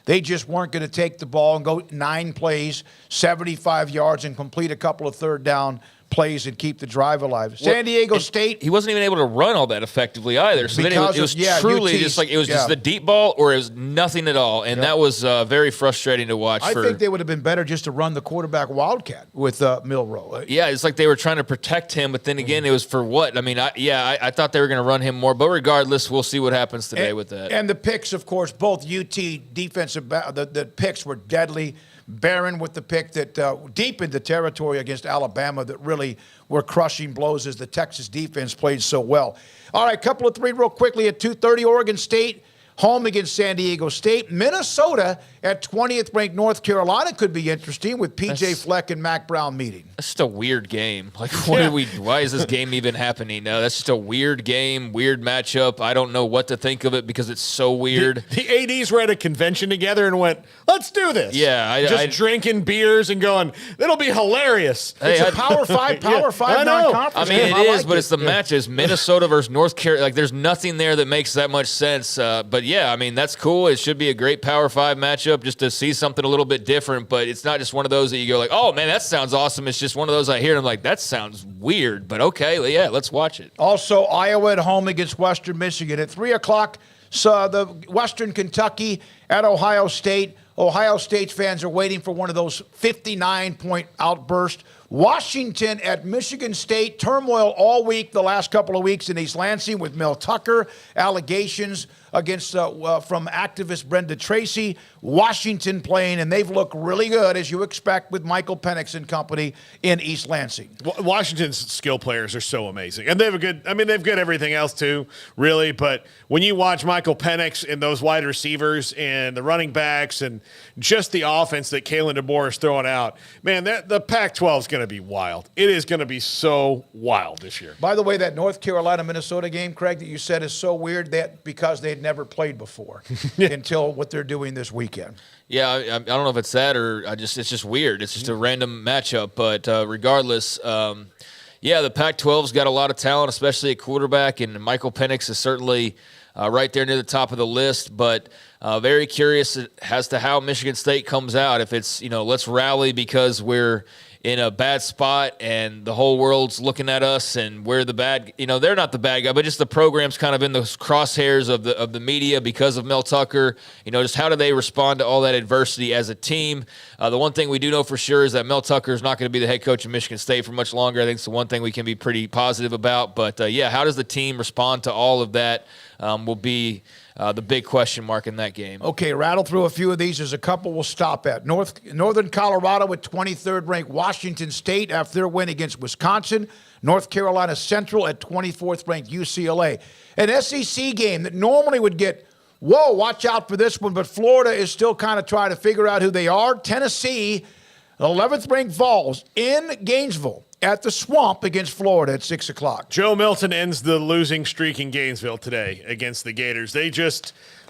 they just weren't going to take the ball and go 9 plays, 75 yards, and complete a couple of third down plays and keep the drive alive. San Diego State. He wasn't even able to run all that effectively either. So then it was truly UT, just like it was just the deep ball or it was nothing at all. And that was very frustrating to watch. I think they would have been better just to run the quarterback wildcat with Milroe. Yeah, it's like they were trying to protect him, but then again, it was for what? I mean, I thought they were going to run him more. But regardless, we'll see what happens today with that. And the picks, of course, both UT defensive, the picks were deadly. Barron with the pick that deepened the territory against Alabama that really were crushing blows as the Texas defense played so well. All right, couple of three real quickly at 2:30, Oregon State home against San Diego State. Minnesota at 20th ranked North Carolina could be interesting with P.J. Fleck and Mac Brown meeting. That's just a weird game. Like, why is this game even happening? No, that's just a weird game, weird matchup. I don't know what to think of it because it's so weird. The ADs were at a convention together and went, let's do this. Yeah. Just drinking beers and going, it'll be hilarious. It's a Power 5 non-conference. I mean, it is, but it's the matches. Minnesota versus North Carolina. Like, there's nothing there that makes that much sense. But, yeah, I mean, that's cool. It should be a great Power 5 matchup just to see something a little bit different. But it's not just one of those that you go like, oh, man, that sounds awesome. It's just one of those I hear and I'm like, that sounds weird. But, okay, yeah, let's watch it. Also, Iowa at home against Western Michigan. At 3 o'clock, so the Western Kentucky at Ohio State. Ohio State fans are waiting for one of those 59-point outbursts. Washington at Michigan State. Turmoil all week, the last couple of weeks in East Lansing with Mel Tucker. Allegations against from activist Brenda Tracy. Washington playing, and they've looked really good, as you expect, with Michael Penix and company in East Lansing. Washington's skill players are so amazing. And they have they've got everything else too, really. But when you watch Michael Penix and those wide receivers and the running backs and just the offense that Kalen DeBoer is throwing out, man, the Pac-12 is going to be wild. It is going to be so wild this year. By the way, that North Carolina-Minnesota game, Craig, that you said is so weird that because they'd never played before until what they're doing this weekend. Yeah, I don't know if it's that or it's just weird. It's just a random matchup. But regardless, the Pac-12's got a lot of talent, especially at quarterback, and Michael Penix is certainly right there near the top of the list. But very curious as to how Michigan State comes out. If it's, let's rally because we're in a bad spot and the whole world's looking at us and we're the bad, they're not the bad guy, but just the program's kind of in the crosshairs of the media because of Mel Tucker. Just how do they respond to all that adversity as a team? The one thing we do know for sure is that Mel Tucker is not going to be the head coach of Michigan State for much longer. I think it's the one thing we can be pretty positive about. But, how does the team respond to all of that will be the big question mark in that game. Okay, rattle through a few of these. There's a couple we'll stop at. Northern Colorado with 23rd ranked Washington State after their win against Wisconsin. North Carolina Central at 24th ranked UCLA. An SEC game that normally would get, whoa, watch out for this one, but Florida is still kind of trying to figure out who they are. Tennessee, 11th ranked Vols in Gainesville at the Swamp against Florida at 6 o'clock. Joe Milton ends the losing streak in Gainesville today against the Gators.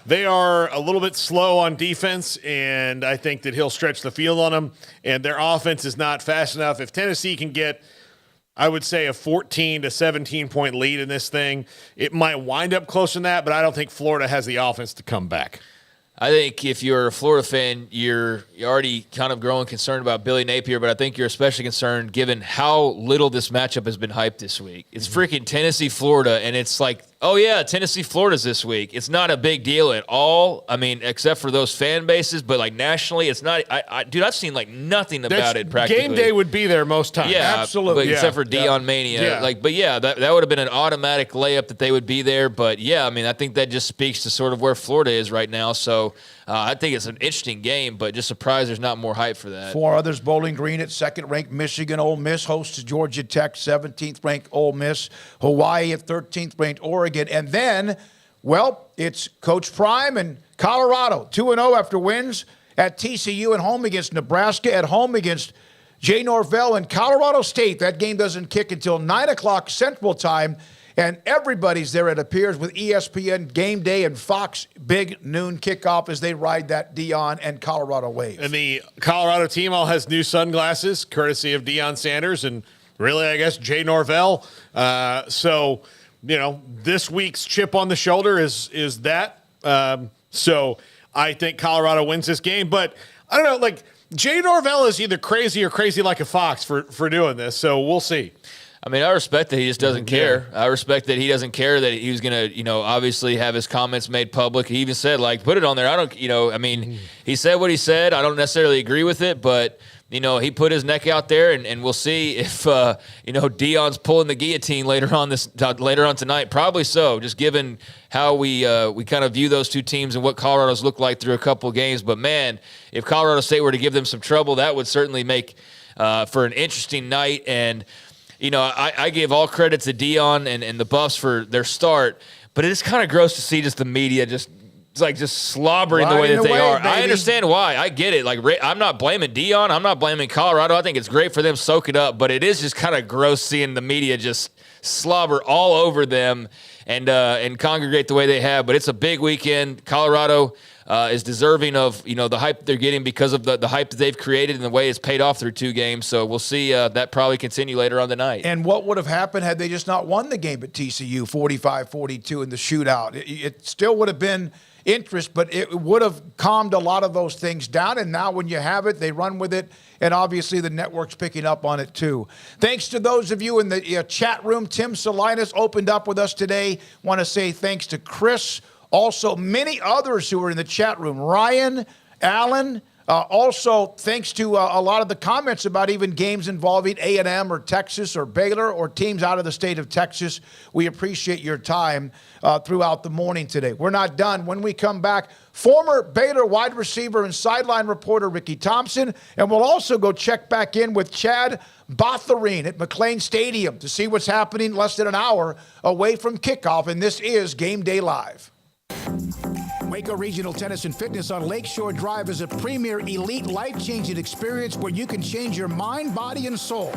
They are a little bit slow on defense, and I think that he'll stretch the field on them, and their offense is not fast enough. If Tennessee can get, I would say, a 14 to 17-point lead in this thing, it might wind up closer than that, but I don't think Florida has the offense to come back. I think if you're a Florida fan, you're already kind of growing concerned about Billy Napier, but I think you're especially concerned given how little this matchup has been hyped this week. It's freaking Tennessee, Florida, and it's like, oh, yeah, Tennessee, Florida's this week. It's not a big deal at all. I mean, except for those fan bases, but, like, nationally, it's not dude, I've seen, like, nothing about it practically. Game Day would be there most times. Yeah, absolutely. But except for Dion Mania. Yeah. But yeah, that would have been an automatic layup that they would be there. But, yeah, I mean, I think that just speaks to sort of where Florida is right now. So I think it's an interesting game, but just surprised there's not more hype for that. 4 others, Bowling Green at second-ranked Michigan. Ole Miss hosts Georgia Tech, 17th-ranked Ole Miss. Hawaii at 13th-ranked Oregon. And then, well, it's Coach Prime and Colorado, 2-0 after wins at TCU at home against Nebraska, at home against Jay Norvell and Colorado State. That game doesn't kick until 9 o'clock Central Time. And everybody's there, it appears, with ESPN, Game Day, and Fox big noon kickoff as they ride that Deion and Colorado wave. And the Colorado team all has new sunglasses, courtesy of Deion Sanders and really, I guess, Jay Norvell. So, you know, this week's chip on the shoulder is that. So I think Colorado wins this game. But I don't know, like, Jay Norvell is either crazy or crazy like a fox for doing this. So we'll see. I mean, I respect that he just doesn't care. I respect that he doesn't care that he was going to, you know, obviously have his comments made public. He even said, like, put it on there. I don't, you know, I mean, he said what he said. I don't necessarily agree with it, but, you know, he put his neck out there, and we'll see if, you know, Deion's pulling the guillotine later on tonight. Probably so, just given how we kind of view those two teams and what Colorado's looked like through a couple of games. But, man, if Colorado State were to give them some trouble, that would certainly make for an interesting night. And, you know, I gave all credit to Deion and the Buffs for their start, but it is kind of gross to see just the media just slobbering the way that they are. Baby. I understand why. I get it. Like, I'm not blaming Deion. I'm not blaming Colorado. I think it's great for them to soak it up, but it is just kind of gross seeing the media just slobber all over them and congregate the way they have. But it's a big weekend. Colorado is deserving of, you know, the hype they're getting because of the hype that they've created and the way it's paid off through 2 games. So we'll see that probably continue later on tonight. And what would have happened had they just not won the game at TCU 45-42 in the shootout? It still would have been interest, but it would have calmed a lot of those things down. And now when you have it, they run with it. And obviously the network's picking up on it too. Thanks to those of you in the chat room. Tim Salinas opened up with us today. Want to say thanks to Chris. Also, many others who are in the chat room. Ryan, Allen. Also, thanks to a lot of the comments about even games involving A&M or Texas or Baylor or teams out of the state of Texas. We appreciate your time throughout the morning today. We're not done. When we come back, former Baylor wide receiver and sideline reporter Ricky Thompson, and we'll also go check back in with Chad Botharine at McLean Stadium to see what's happening less than an hour away from kickoff, and this is Game Day Live. Waco Regional Tennis and Fitness on Lakeshore Drive is a premier elite life-changing experience where you can change your mind, body, and soul.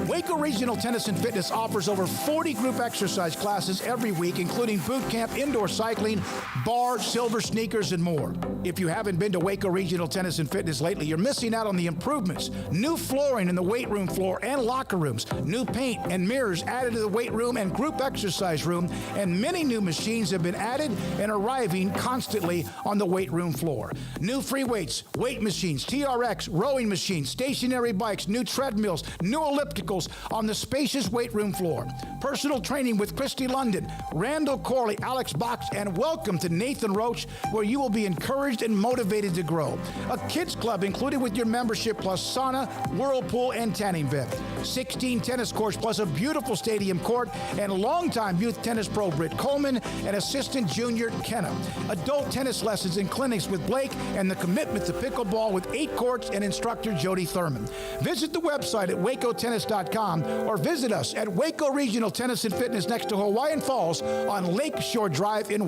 Waco Regional Tennis and Fitness offers over 40 group exercise classes every week, including boot camp, indoor cycling, bar, silver sneakers, and more. If you haven't been to Waco Regional Tennis and Fitness lately, you're missing out on the improvements. New flooring in the weight room floor and locker rooms, new paint and mirrors added to the weight room and group exercise room, and many new machines have been added and arriving constantly on the weight room floor. New free weights, weight machines, TRX, rowing machines, stationary bikes, new treadmills, new ellipticals on the spacious weight room floor. Personal training with Christy London, Randall Corley, Alex Box, and welcome to Nathan Roach, where you will be encouraged and motivated to grow. A kids club included with your membership, plus sauna, whirlpool, and tanning bed. 16 tennis courts plus a beautiful stadium court, and longtime youth tennis pro Britt Coleman and assistant junior Kenna. Adult tennis lessons and clinics with Blake, and the commitment to pickleball with 8 courts and instructor Jody Thurman. Visit the website at wacotennis.com or visit us at Waco Regional Tennis and Fitness next to Hawaiian Falls on Lakeshore Drive in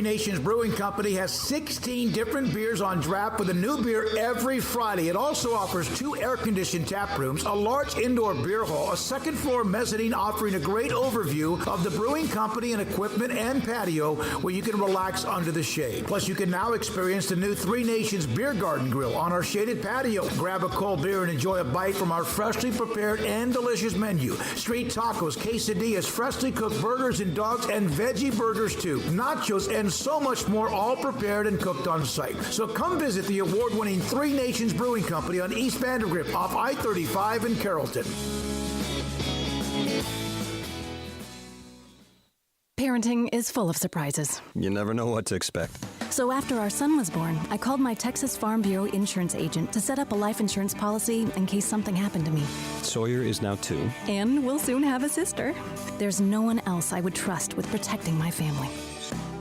Nations Brewing Company has 16 different beers on draft with a new beer every Friday. It also offers 2 air-conditioned tap rooms, a large indoor beer hall, a second-floor mezzanine offering a great overview of the brewing company and equipment and patio where you can relax under the shade. Plus, you can now experience the new 3 Nations Beer Garden Grill on our shaded patio. Grab a cold beer and enjoy a bite from our freshly prepared and delicious menu. Street tacos, quesadillas, freshly cooked burgers and dogs, and veggie burgers too. Nachos and so much more, all prepared and cooked on site. So come visit the award-winning 3 Nations Brewing Company on East Vandergrift off I-35 in Carrollton. Parenting is full of surprises. You never know what to expect. So after our son was born, I called my Texas Farm Bureau insurance agent to set up a life insurance policy in case something happened to me. Sawyer is now 2. And we'll soon have a sister. There's no one else I would trust with protecting my family.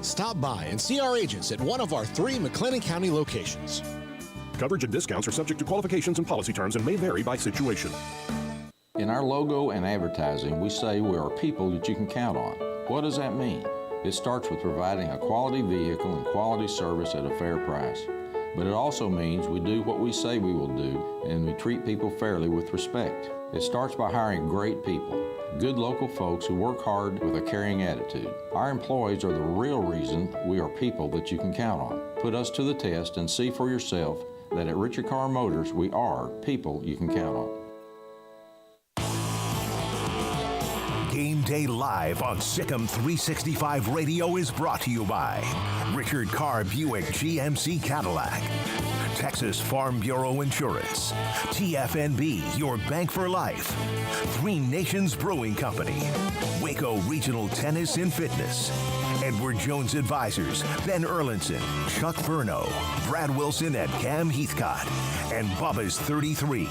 Stop by and see our agents at one of our 3 McLennan County locations. Coverage and discounts are subject to qualifications and policy terms and may vary by situation. In our logo and advertising, we say we are people that you can count on. What does that mean? It starts with providing a quality vehicle and quality service at a fair price. But it also means we do what we say we will do, and we treat people fairly with respect. It starts by hiring great people, good local folks who work hard with a caring attitude. Our employees are the real reason we are people that you can count on. Put us to the test and see for yourself that at Richard Carr Motors, we are people you can count on. Game Day Live on Sikkim 365 Radio is brought to you by Richard Carr Buick GMC Cadillac, Texas Farm Bureau Insurance, TFNB, your bank for life, 3 Nations Brewing Company, Waco Regional Tennis and Fitness, Edward Jones Advisors, Ben Erlinson, Chuck Furno, Brad Wilson, and Cam Heathcott, and Bubba's 33.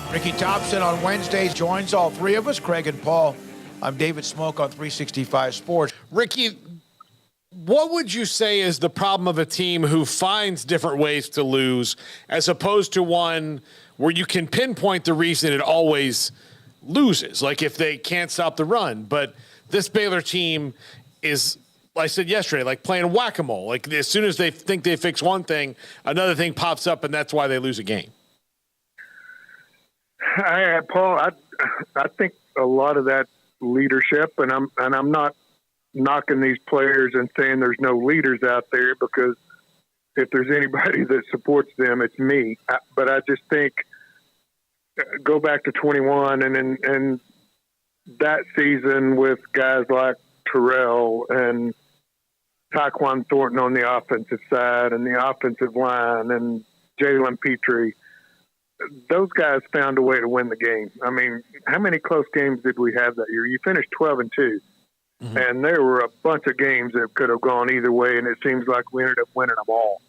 Ricky Thompson on Wednesdays joins all 3 of us, Craig and Paul. I'm David Smoak on 365 Sports. Ricky, what would you say is the problem of a team who finds different ways to lose as opposed to one where you can pinpoint the reason it always loses, like if they can't stop the run? But this Baylor team is, like I said yesterday, like playing whack-a-mole. Like as soon as they think they fix one thing, another thing pops up, and that's why they lose a game. Paul, I think a lot of that leadership, and I'm not knocking these players and saying there's no leaders out there, because if there's anybody that supports them, it's me. But I just think go back to 21 and that season with guys like Terrell and Tyquan Thornton on the offensive side and the offensive line and Jalen Petrie. Those guys found a way to win the game. I mean, how many close games did we have that year? You finished 12-2, and there were a bunch of games that could have gone either way, and it seems like we ended up winning them all.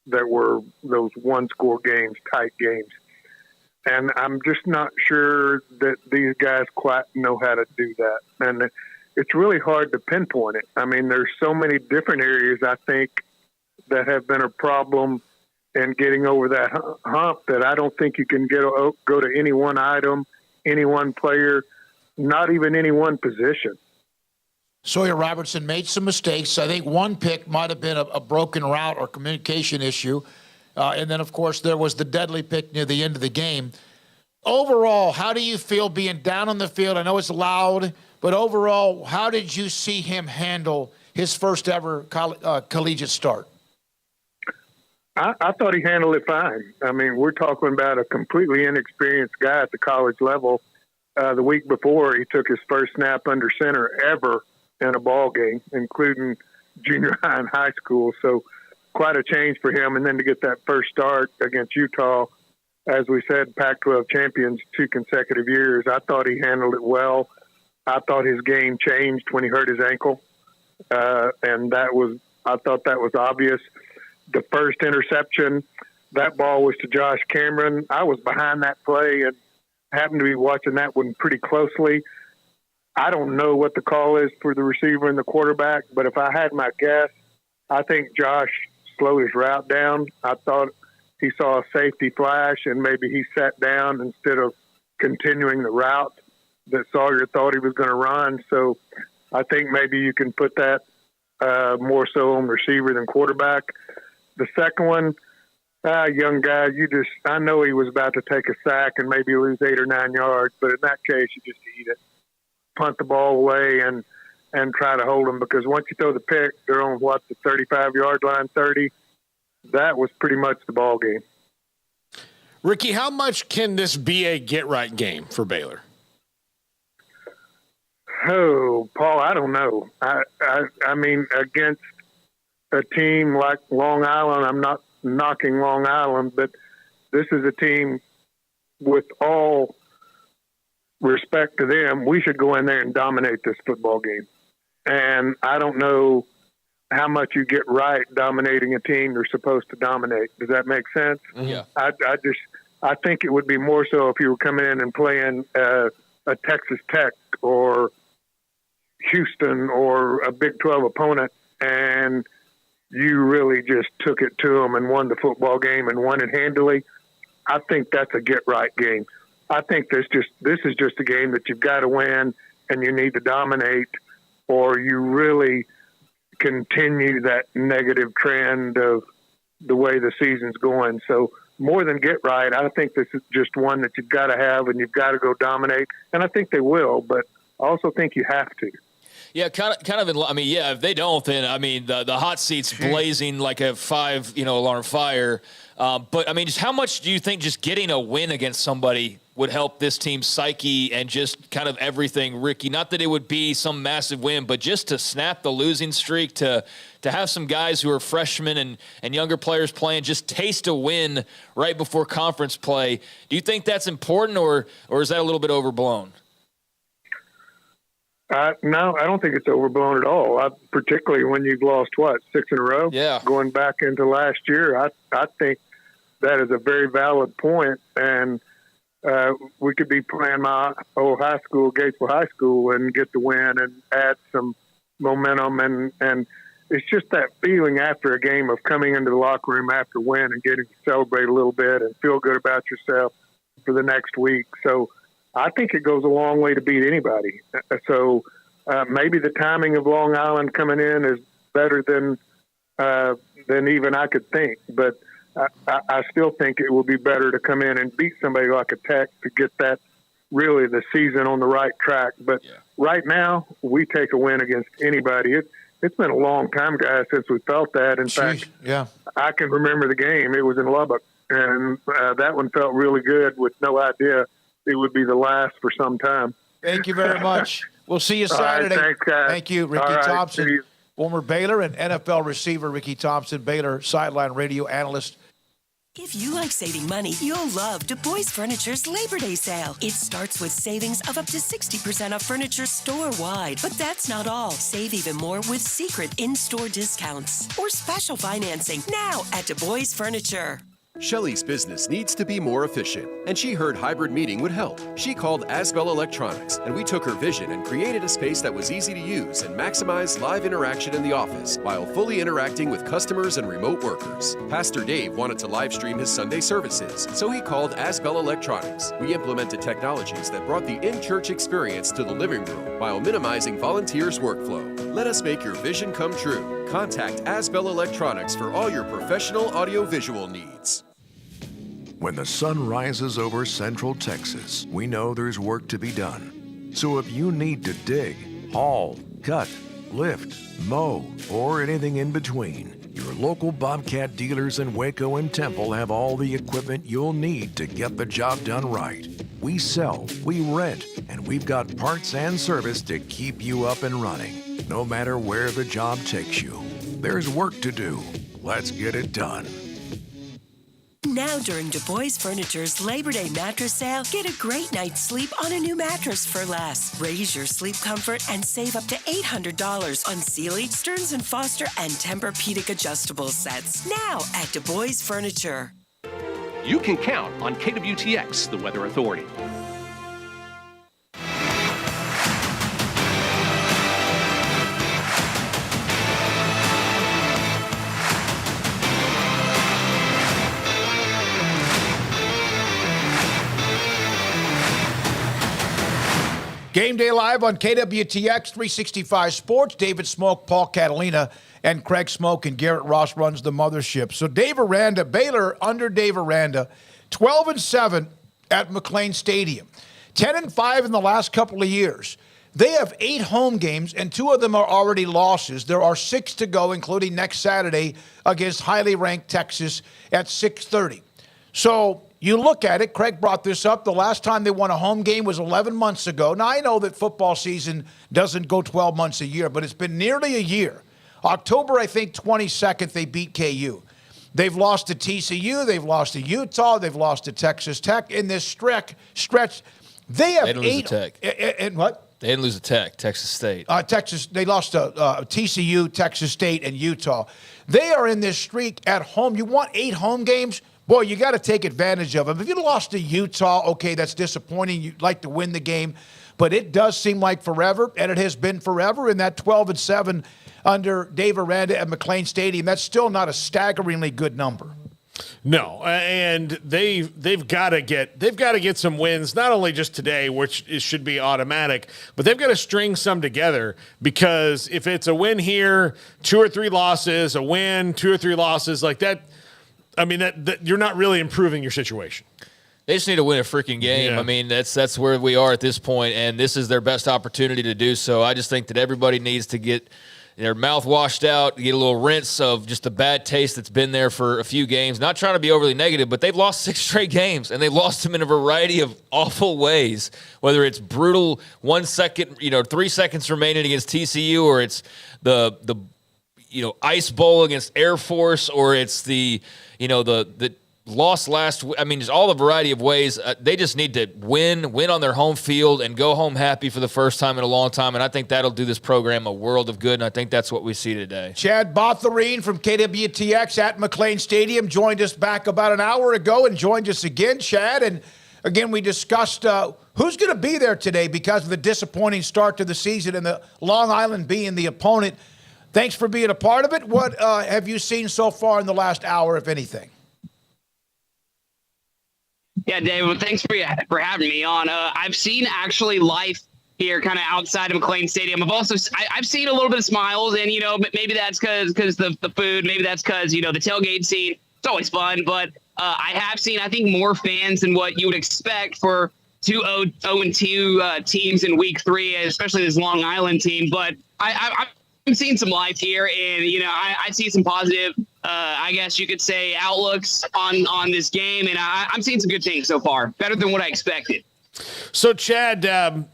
That were those one-score games, tight games. And I'm just not sure that these guys quite know how to do that. And it's really hard to pinpoint it. I mean, there's so many different areas, I think, that have been a problem and getting over that hump that I don't think you can go to any one item, any one player, not even any one position. Sawyer Robertson made some mistakes. I think one pick might have been a broken route or communication issue. And then, of course, there was the deadly pick near the end of the game. Overall, how do you feel being down on the field? I know it's loud, but overall, how did you see him handle his first ever collegiate start? I thought he handled it fine. I mean, we're talking about a completely inexperienced guy at the college level. The week before, he took his first snap under center ever in a ball game, including junior high and high school. So quite a change for him. And then to get that first start against Utah, as we said, Pac-12 champions 2 consecutive years, I thought he handled it well. I thought his game changed when he hurt his ankle. And I thought that was obvious. The first interception, that ball was to Josh Cameron. I was behind that play and happened to be watching that one pretty closely. I don't know what the call is for the receiver and the quarterback, but if I had my guess, I think Josh slowed his route down. I thought he saw a safety flash and maybe he sat down instead of continuing the route that Sawyer thought he was going to run. So I think maybe you can put that more so on receiver than quarterback. The second one, young guy, I know he was about to take a sack and maybe lose 8 or 9 yards, but in that case, you just eat it. Punt the ball away and try to hold them, because once you throw the pick, they're on the 35-yard line, 30. That was pretty much the ball game. Ricky, how much can this be a get-right game for Baylor? Oh, Paul, I don't know. I mean, against a team like Long Island, I'm not knocking Long Island, but this is a team, with all respect to them, we should go in there and dominate this football game. And I don't know how much you get right dominating a team you're supposed to dominate. Does that make sense? Yeah. I think it would be more so if you were coming in and playing a Texas Tech or Houston or a Big 12 opponent, and you really just took it to them and won the football game and won it handily. I think that's a get-right game. I think this is just a game that you've got to win and you need to dominate, or you really continue that negative trend of the way the season's going. So more than get right, I think this is just one that you've got to have and you've got to go dominate. And I think they will, but I also think you have to. Yeah, kind of. I mean, yeah. If they don't, then I mean, the hot seat's blazing like a 5-alarm fire. But I mean, just how much do you think just getting a win against somebody would help this team's psyche and just kind of everything, Ricky? Not that it would be some massive win, but just to snap the losing streak, to have some guys who are freshmen and younger players playing, just taste a win right before conference play. Do you think that's important, or is that a little bit overblown? No, I don't think it's overblown at all. Particularly when you've lost, 6 in a row? Yeah. Going back into last year, I think that is a very valid point. And we could be playing my old high school, Gatesville High School, and get the win and add some momentum. And it's just that feeling after a game of coming into the locker room after a win and getting to celebrate a little bit and feel good about yourself for the next week. So I think it goes a long way to beat anybody. So maybe the timing of Long Island coming in is better than even I could think. But I still think it will be better to come in and beat somebody like a Tech to get that really the season on the right track. But right now, we take a win against anybody. It's been a long time, guys, since we felt that. In fact, I can remember the game. It was in Lubbock, and that one felt really good with no idea it would be the last for some time. Thank you very much. We'll see you Saturday. All right, thanks, guys. Thank you, Ricky Thompson, former Baylor and NFL receiver Ricky Thompson, Baylor sideline radio analyst. If you like saving money, you'll love Du Bois Furniture's Labor Day sale. It starts with savings of up to 60% off furniture store-wide. But that's not all. Save even more with secret in-store discounts or special financing now at Du Bois Furniture. Shelley's business needs to be more efficient, and she heard hybrid meeting would help. She called Asbel Electronics, and we took her vision and created a space that was easy to use and maximized live interaction in the office while fully interacting with customers and remote workers. Pastor Dave wanted to live stream his Sunday services, so he called Asbel Electronics. We implemented technologies that brought the in-church experience to the living room while minimizing volunteers' workflow. Let us make your vision come true. Contact Asbel Electronics for all your professional audio-visual needs. When the sun rises over Central Texas, we know there's work to be done. So if you need to dig, haul, cut, lift, mow, or anything in between, your local Bobcat dealers in Waco and Temple have all the equipment you'll need to get the job done right. We sell, we rent, and we've got parts and service to keep you up and running, no matter where the job takes you. There's work to do. Let's get it done. Now during Du Bois Furniture's Labor Day mattress sale, get a great night's sleep on a new mattress for less. Raise your sleep comfort and save up to $800 on Sealy, Stearns & Foster, and Tempur-Pedic adjustable sets. Now at Du Bois Furniture. You can count on KWTX, the weather authority. Game Day Live on KWTX 365 Sports. David Smoak, Paul Catalina, and Craig Smoak, and Garrett Ross runs the mothership. So Dave Aranda, Baylor under Dave Aranda, 12-7 at McLean Stadium. 10-5 in the last couple of years. They have 8 home games, and 2 of them are already losses. There are 6 to go, including next Saturday against highly ranked Texas at 6:30. So you look at it, Craig brought this up, the last time they won a home game was 11 months ago. Now, I know that football season doesn't go 12 months a year, but it's been nearly a year. October, I think, 22nd, they beat KU. They've lost to TCU, they've lost to Utah, they've lost to Texas Tech. In this stretch, they have 8. They didn't lose to Tech. And what? They didn't lose to Tech, Texas State. They lost to TCU, Texas State, and Utah. They are in this streak at home. You want 8 home games? Boy, you got to take advantage of them. If you lost to Utah, okay, that's disappointing. You'd like to win the game. But it does seem like forever, and it has been forever in that 12-7 under Dave Aranda at McLean Stadium. That's still not a staggeringly good number. No, and they've got to get some wins, not only just today, which should be automatic, but they've got to string some together, because if it's a win here, 2 or 3 losses, a win, 2 or 3 losses like that, I mean that you're not really improving your situation. They just need to win a freaking game. Yeah. I mean, that's where we are at this point, and this is their best opportunity to do so. I just think that everybody needs to get their mouth washed out, get a little rinse of just the bad taste that's been there for a few games. Not trying to be overly negative, but they've lost 6 straight games, and they've lost them in a variety of awful ways, whether it's brutal 1 second, 3 seconds remaining against TCU, or it's the Ice Bowl against Air Force, or it's the loss last – I mean, just all the variety of ways. They just need to win on their home field and go home happy for the first time in a long time, and I think that'll do this program a world of good, and I think that's what we see today. Chad Botharine from KWTX at McLean Stadium joined us back about an hour ago and joined us again, Chad. And, again, we discussed who's going to be there today because of the disappointing start to the season and the Long Island being the opponent. Thanks for being a part of it. What have you seen so far in the last hour, if anything? Yeah, David, thanks for having me on. I've seen actually life here kind of outside of McLean Stadium. I've seen a little bit of smiles, and, maybe that's because the food, maybe that's because, the tailgate scene. It's always fun, but I have seen, I think, more fans than what you would expect for 2-0-2 teams in week 3, especially this Long Island team. But I'm seeing some life here, and, I see some positive, I guess you could say, outlooks on this game, and I'm seeing some good things so far, better than what I expected. So, Chad,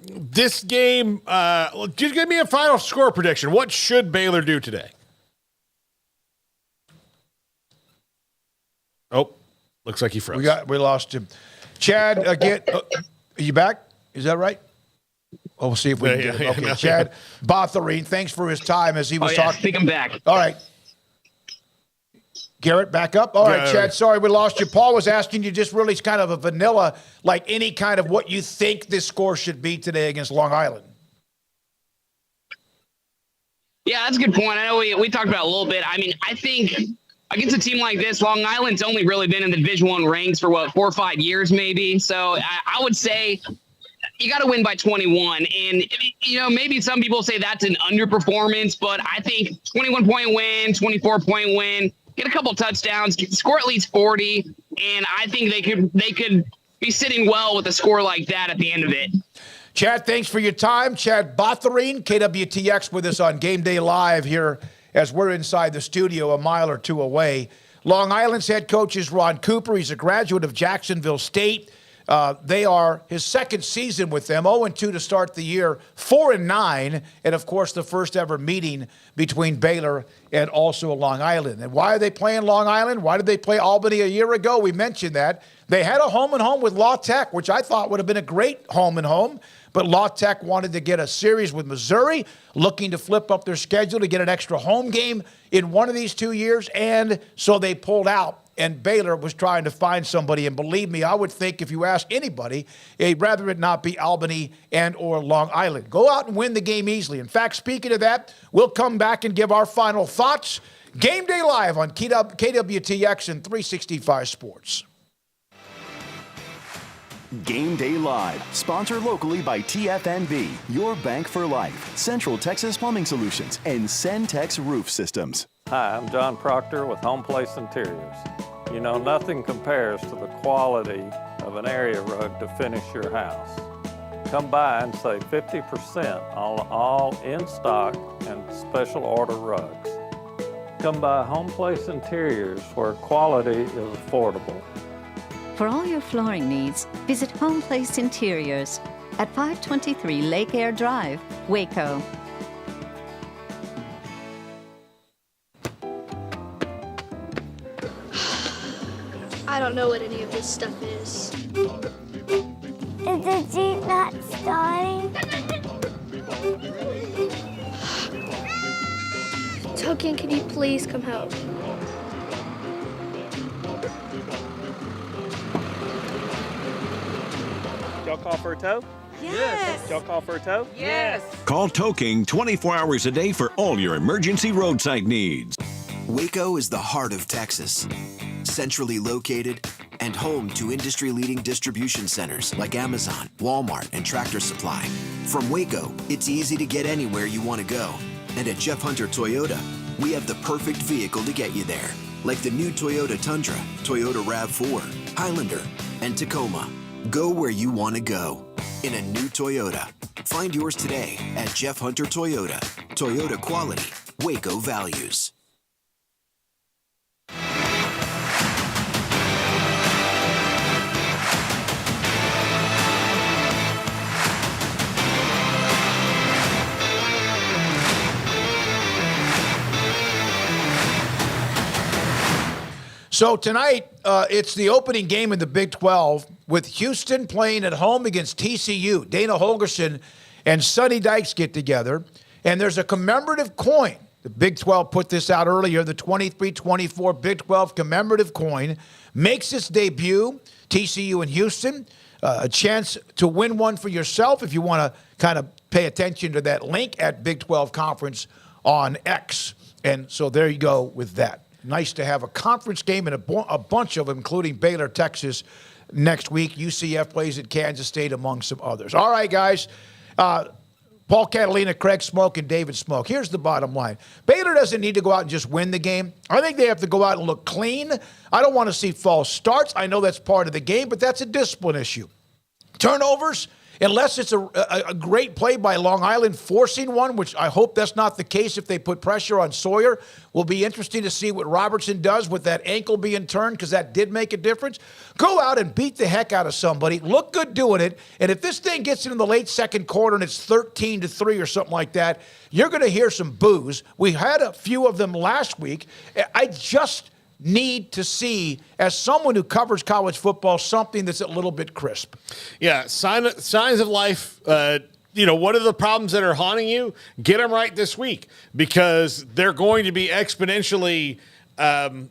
this game, just give me a final score prediction. What should Baylor do today? Oh, looks like he froze. We lost him. Chad, again, are you back? Is that right? Oh, we'll see if we can get him. Okay, Chad Botharine, thanks for his time as he was talking. I think I'm back. All right. Garrett, back up. All right, Chad, sorry we lost you. Paul was asking you just really kind of a vanilla, like any kind of what you think this score should be today against Long Island. Yeah, that's a good point. I know we talked about it a little bit. I mean, I think against a team like this, Long Island's only really been in the Division I ranks for, 4 or 5 years maybe. So I would say you got to win by 21. And, maybe some people say that's an underperformance, but I think 21-point win, 24-point win, get a couple touchdowns, score at least 40, and I think they could be sitting well with a score like that at the end of it. Chad, thanks for your time. Chad Botharine, KWTX, with us on Game Day Live here as we're inside the studio a mile or two away. Long Island's head coach is Ron Cooper. He's a graduate of Jacksonville State. They are his second season with them, 0-2 to start the year, 4-9, and, of course, the first ever meeting between Baylor and also Long Island. And why are they playing Long Island? Why did they play Albany a year ago? We mentioned that. They had a home-and-home with La Tech, which I thought would have been a great home-and-home, but La Tech wanted to get a series with Missouri, looking to flip up their schedule to get an extra home game in one of these 2 years, and so they pulled out. And Baylor was trying to find somebody. And believe me, I would think if you ask anybody, rather it not be Albany and or Long Island. Go out and win the game easily. In fact, speaking of that, we'll come back and give our final thoughts. Game Day Live on KWTX and 365 Sports. Game Day Live, sponsored locally by TFNB, your bank for life, Central Texas Plumbing Solutions, and Centex Roof Systems. Hi, I'm John Proctor with Home Place Interiors. You know, nothing compares to the quality of an area rug to finish your house. Come by and save 50% on all in-stock and special order rugs. Come by Home Place Interiors where quality is affordable. For all your flooring needs, visit Home Place Interiors at 523 Lake Air Drive, Waco. I don't know what any of this stuff is. Is the Jeep not starting? Token, can you please come help? Y'all call for a tow? Yes. Y'all call for a tow? Yes. Call Tow King 24 hours a day for all your emergency roadside needs. Waco is the heart of Texas. Centrally located and home to industry-leading distribution centers like Amazon, Walmart, and Tractor Supply. From Waco, it's easy to get anywhere you want to go. And at Jeff Hunter Toyota, we have the perfect vehicle to get you there. Like the new Toyota Tundra, Toyota RAV4, Highlander, and Tacoma. Go where you want to go in a new Toyota. Find yours today at Jeff Hunter Toyota. Toyota quality, Waco values. So tonight, it's the opening game in the Big 12 with Houston playing at home against TCU. Dana Holgerson and Sonny Dykes get together, and there's a commemorative coin. The Big 12 put this out earlier. The 23-24 Big 12 commemorative coin makes its debut. TCU and Houston, a chance to win one for yourself if you want to kind of pay attention to that link at Big 12 Conference on X. And so there you go with that. Nice to have a conference game and a bunch of them, including Baylor, Texas, next week. UCF plays at Kansas State, among some others. All right, guys. Paul Catalina, Craig Smoak, and David Smoak. Here's the bottom line. Baylor doesn't need to go out and just win the game. I think they have to go out and look clean. I don't want to see false starts. I know that's part of the game, but that's a discipline issue. Turnovers, unless it's a great play by Long Island forcing one, which I hope that's not the case if they put pressure on Sawyer. Will be interesting to see what Robertson does with that ankle being turned, because that did make a difference. Go out and beat the heck out of somebody. Look good doing it. And if this thing gets into the late second quarter and it's 13-3 or something like that, you're going to hear some boos. We had a few of them last week. I just need to see, as someone who covers college football, something that's a little bit crisp. Yeah, signs of life. What are the problems that are haunting you? Get them right this week, because they're going to be exponentially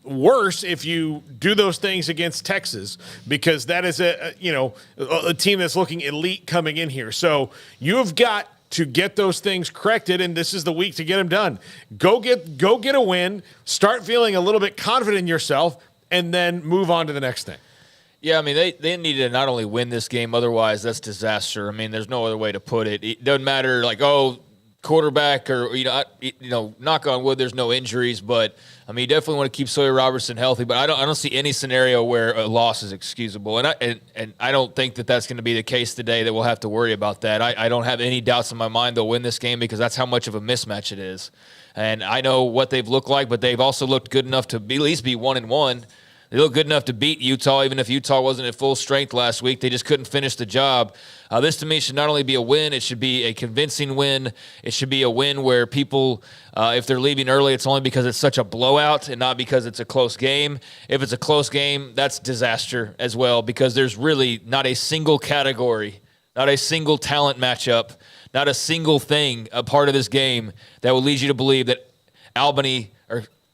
worse if you do those things against Texas, because that is a team that's looking elite coming in here. So you've got to get those things corrected, and this is the week to get them done. Go get a win, start feeling a little bit confident in yourself, and then move on to the next thing. Yeah, I mean, they need to not only win this game, otherwise that's disaster. I mean, there's no other way to put it. It doesn't matter, quarterback or, knock on wood, there's no injuries, but I mean, you definitely want to keep Sawyer Robertson healthy, but I don't see any scenario where a loss is excusable, and I don't think that that's going to be the case today, that we'll have to worry about that. I don't have any doubts in my mind they'll win this game, because that's how much of a mismatch it is. And I know what they've looked like, but they've also looked good enough to at least be 1-1. They look good enough to beat Utah, even if Utah wasn't at full strength last week. They just couldn't finish the job. This, to me, should not only be a win, it should be a convincing win. It should be a win where people, if they're leaving early, it's only because it's such a blowout and not because it's a close game. If it's a close game, that's disaster as well, because there's really not a single category, not a single talent matchup, not a single thing, a part of this game that will lead you to believe that Albany –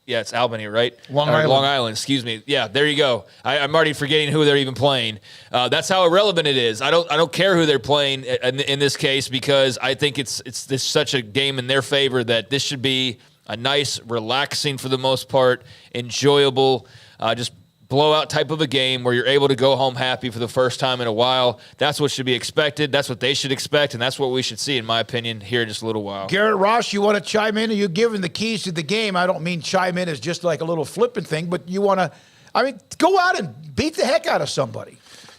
yeah, it's Albany, right? Long Island, excuse me. Yeah, there you go. I'm already forgetting who they're even playing. That's how irrelevant it is. I don't care who they're playing in this case, because I think it's such a game in their favor that this should be a nice, relaxing, for the most part, enjoyable, just blowout type of a game where you're able to go home happy for the first time in a while. That's what should be expected. That's what they should expect, and that's what we should see, in my opinion, here in just a little while. Garrett Ross, you want to chime in? Are you giving the keys to the game? I don't mean chime in as just like a little flippant thing, but you want to, go out and beat the heck out of somebody.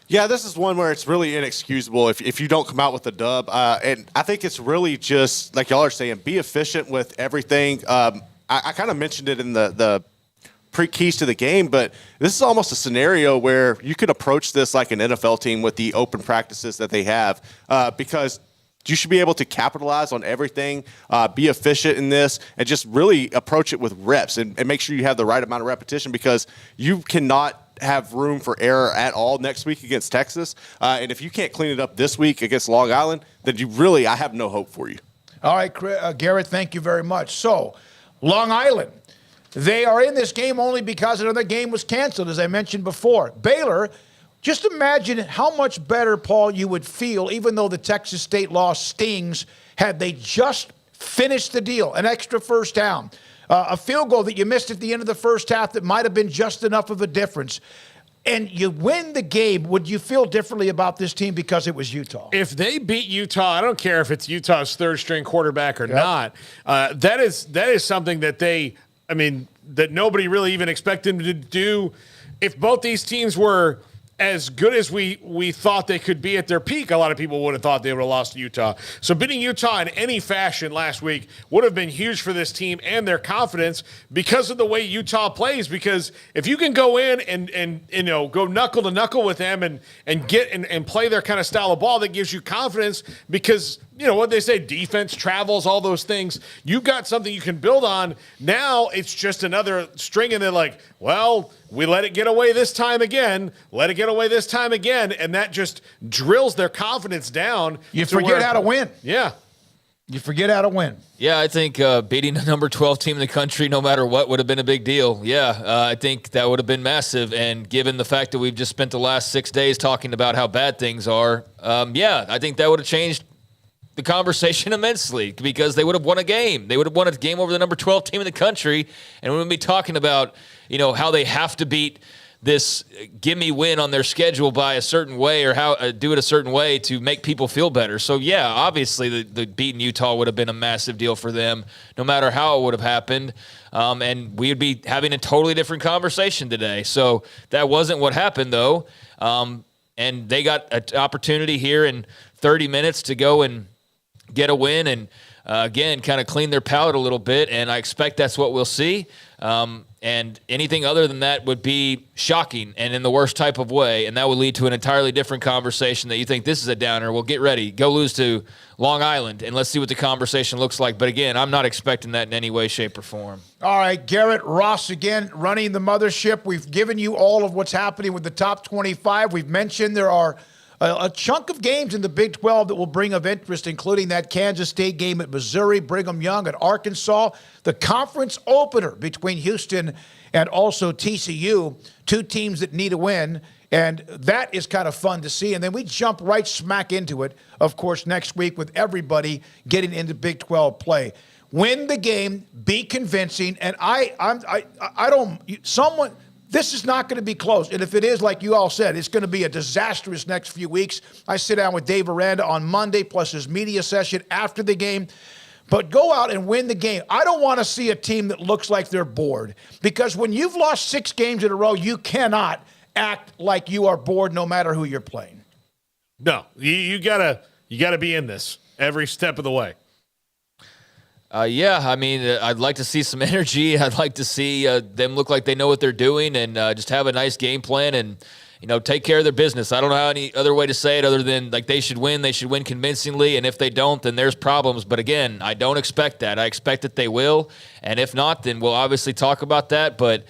Yeah, this is one where it's really inexcusable if you don't come out with a dub. And I think it's really just, like y'all are saying, be efficient with everything. I kind of mentioned it in the pre-keys to the game, but this is almost a scenario where you could approach this like an NFL team with the open practices that they have, because you should be able to capitalize on everything, be efficient in this, and just really approach it with reps and make sure you have the right amount of repetition, because you cannot have room for error at all next week against Texas. And if you can't clean it up this week against Long Island, then I have no hope for you. All right, Garrett, thank you very much. So, Long Island, they are in this game only because another game was canceled, as I mentioned before. Baylor, just imagine how much better, Paul, you would feel, even though the Texas State loss stings, had they just finished the deal, an extra first down. A field goal that you missed at the end of the first half that might have been just enough of a difference. And you win the game, would you feel differently about this team because it was Utah? If they beat Utah, I don't care if it's Utah's third-string quarterback or not, that is something that that nobody really even expected them to do. If both these teams were as good as we thought they could be at their peak, a lot of people would have thought they would have lost to Utah. So beating Utah in any fashion last week would have been huge for this team and their confidence because of the way Utah plays. Because if you can go in and go knuckle to knuckle with them and get and play their kind of style of ball, that gives you confidence because what they say, defense travels, all those things. You've got something you can build on. Now it's just another string, and they're like, well, we let it get away this time again, and that just drills their confidence down. You forget how to win. Yeah. You forget how to win. Yeah, I think beating the number 12 team in the country, no matter what, would have been a big deal. Yeah, I think that would have been massive. And given the fact that we've just spent the last 6 days talking about how bad things are, I think that would have changed the conversation immensely because they would have won a game. They would have won a game over the number 12 team in the country, and we would be talking about, how they have to beat this gimme win on their schedule by a certain way or how do it a certain way to make people feel better. So, yeah, obviously the beating Utah would have been a massive deal for them no matter how it would have happened, and we would be having a totally different conversation today. So that wasn't what happened, though, and they got an opportunity here in 30 minutes to go and get a win and, again, kind of clean their palate a little bit, and I expect that's what we'll see. And anything other than that would be shocking and in the worst type of way, and that would lead to an entirely different conversation that you think this is a downer. Well, get ready. Go lose to Long Island, and let's see what the conversation looks like. But, again, I'm not expecting that in any way, shape, or form. All right, Garrett Ross again running the mothership. We've given you all of what's happening with the top 25. We've mentioned there are a chunk of games in the Big 12 that will bring of interest, including that Kansas State game at Missouri, Brigham Young at Arkansas, the conference opener between Houston and also TCU, two teams that need a win, and that is kind of fun to see. And then we jump right smack into it, of course, next week with everybody getting into Big 12 play. Win the game, be convincing, and this is not going to be close. And if it is, like you all said, it's going to be a disastrous next few weeks. I sit down with Dave Aranda on Monday, plus his media session after the game. But go out and win the game. I don't want to see a team that looks like they're bored. Because when you've lost 6 games in a row, you cannot act like you are bored no matter who you're playing. No, you gotta be in this every step of the way. I'd like to see some energy. I'd like to see them look like they know what they're doing and just have a nice game plan and, take care of their business. I don't know any other way to say it other than, they should win. They should win convincingly, and if they don't, then there's problems. But, again, I don't expect that. I expect that they will, and if not, then we'll obviously talk about that. But,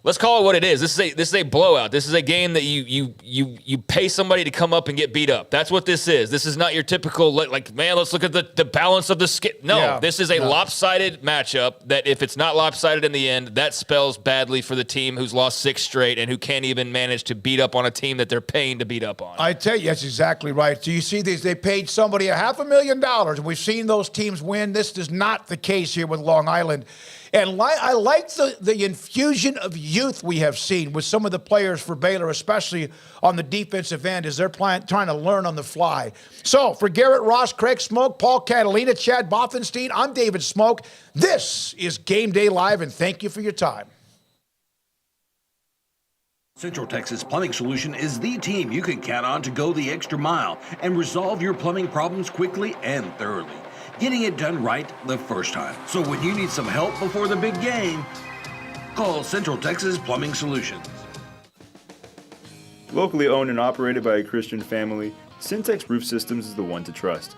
let's call it what it is. This is a blowout. This is a game that you pay somebody to come up and get beat up. That's what this is. This is not your typical let's look at the balance of the skin. No, this is a lopsided matchup that if it's not lopsided in the end, that spells badly for the team who's lost 6 straight and who can't even manage to beat up on a team that they're paying to beat up on. I tell you, that's exactly right. So you see these, they paid somebody $500,000, and we've seen those teams win. This is not the case here with Long Island. And I like the infusion of youth we have seen with some of the players for Baylor, especially on the defensive end, as they're trying to learn on the fly. So for Garrett Ross, Craig Smoak, Paul Catalina, Chad Boffenstein, I'm David Smoak. This is Game Day Live, and thank you for your time. Central Texas Plumbing Solution is the team you can count on to go the extra mile and resolve your plumbing problems quickly and thoroughly, getting it done right the first time. So when you need some help before the big game, call Central Texas Plumbing Solutions. Locally owned and operated by a Christian family, Syntex Roof Systems is the one to trust.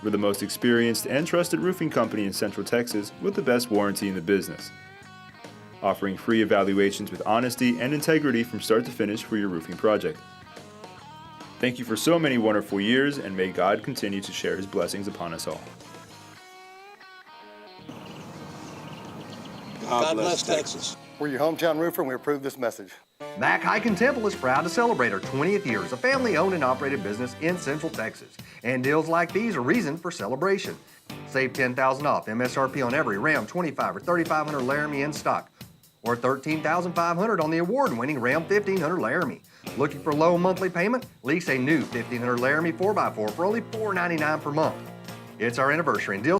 We're the most experienced and trusted roofing company in Central Texas with the best warranty in the business, offering free evaluations with honesty and integrity from start to finish for your roofing project. Thank you for so many wonderful years, and may God continue to share his blessings upon us all. God bless Texas. We're your hometown roofer, and we approve this message. Mac Hiking Temple is proud to celebrate our 20th year as a family-owned and operated business in Central Texas. And deals like these are reason for celebration. Save $10,000 off MSRP on every Ram 25 or 3500 Laramie in stock, or $13,500 on the award-winning Ram 1500 Laramie. Looking for low monthly payment? Lease a new 1500 Laramie 4x4 for only $499 per month. It's our anniversary, and deals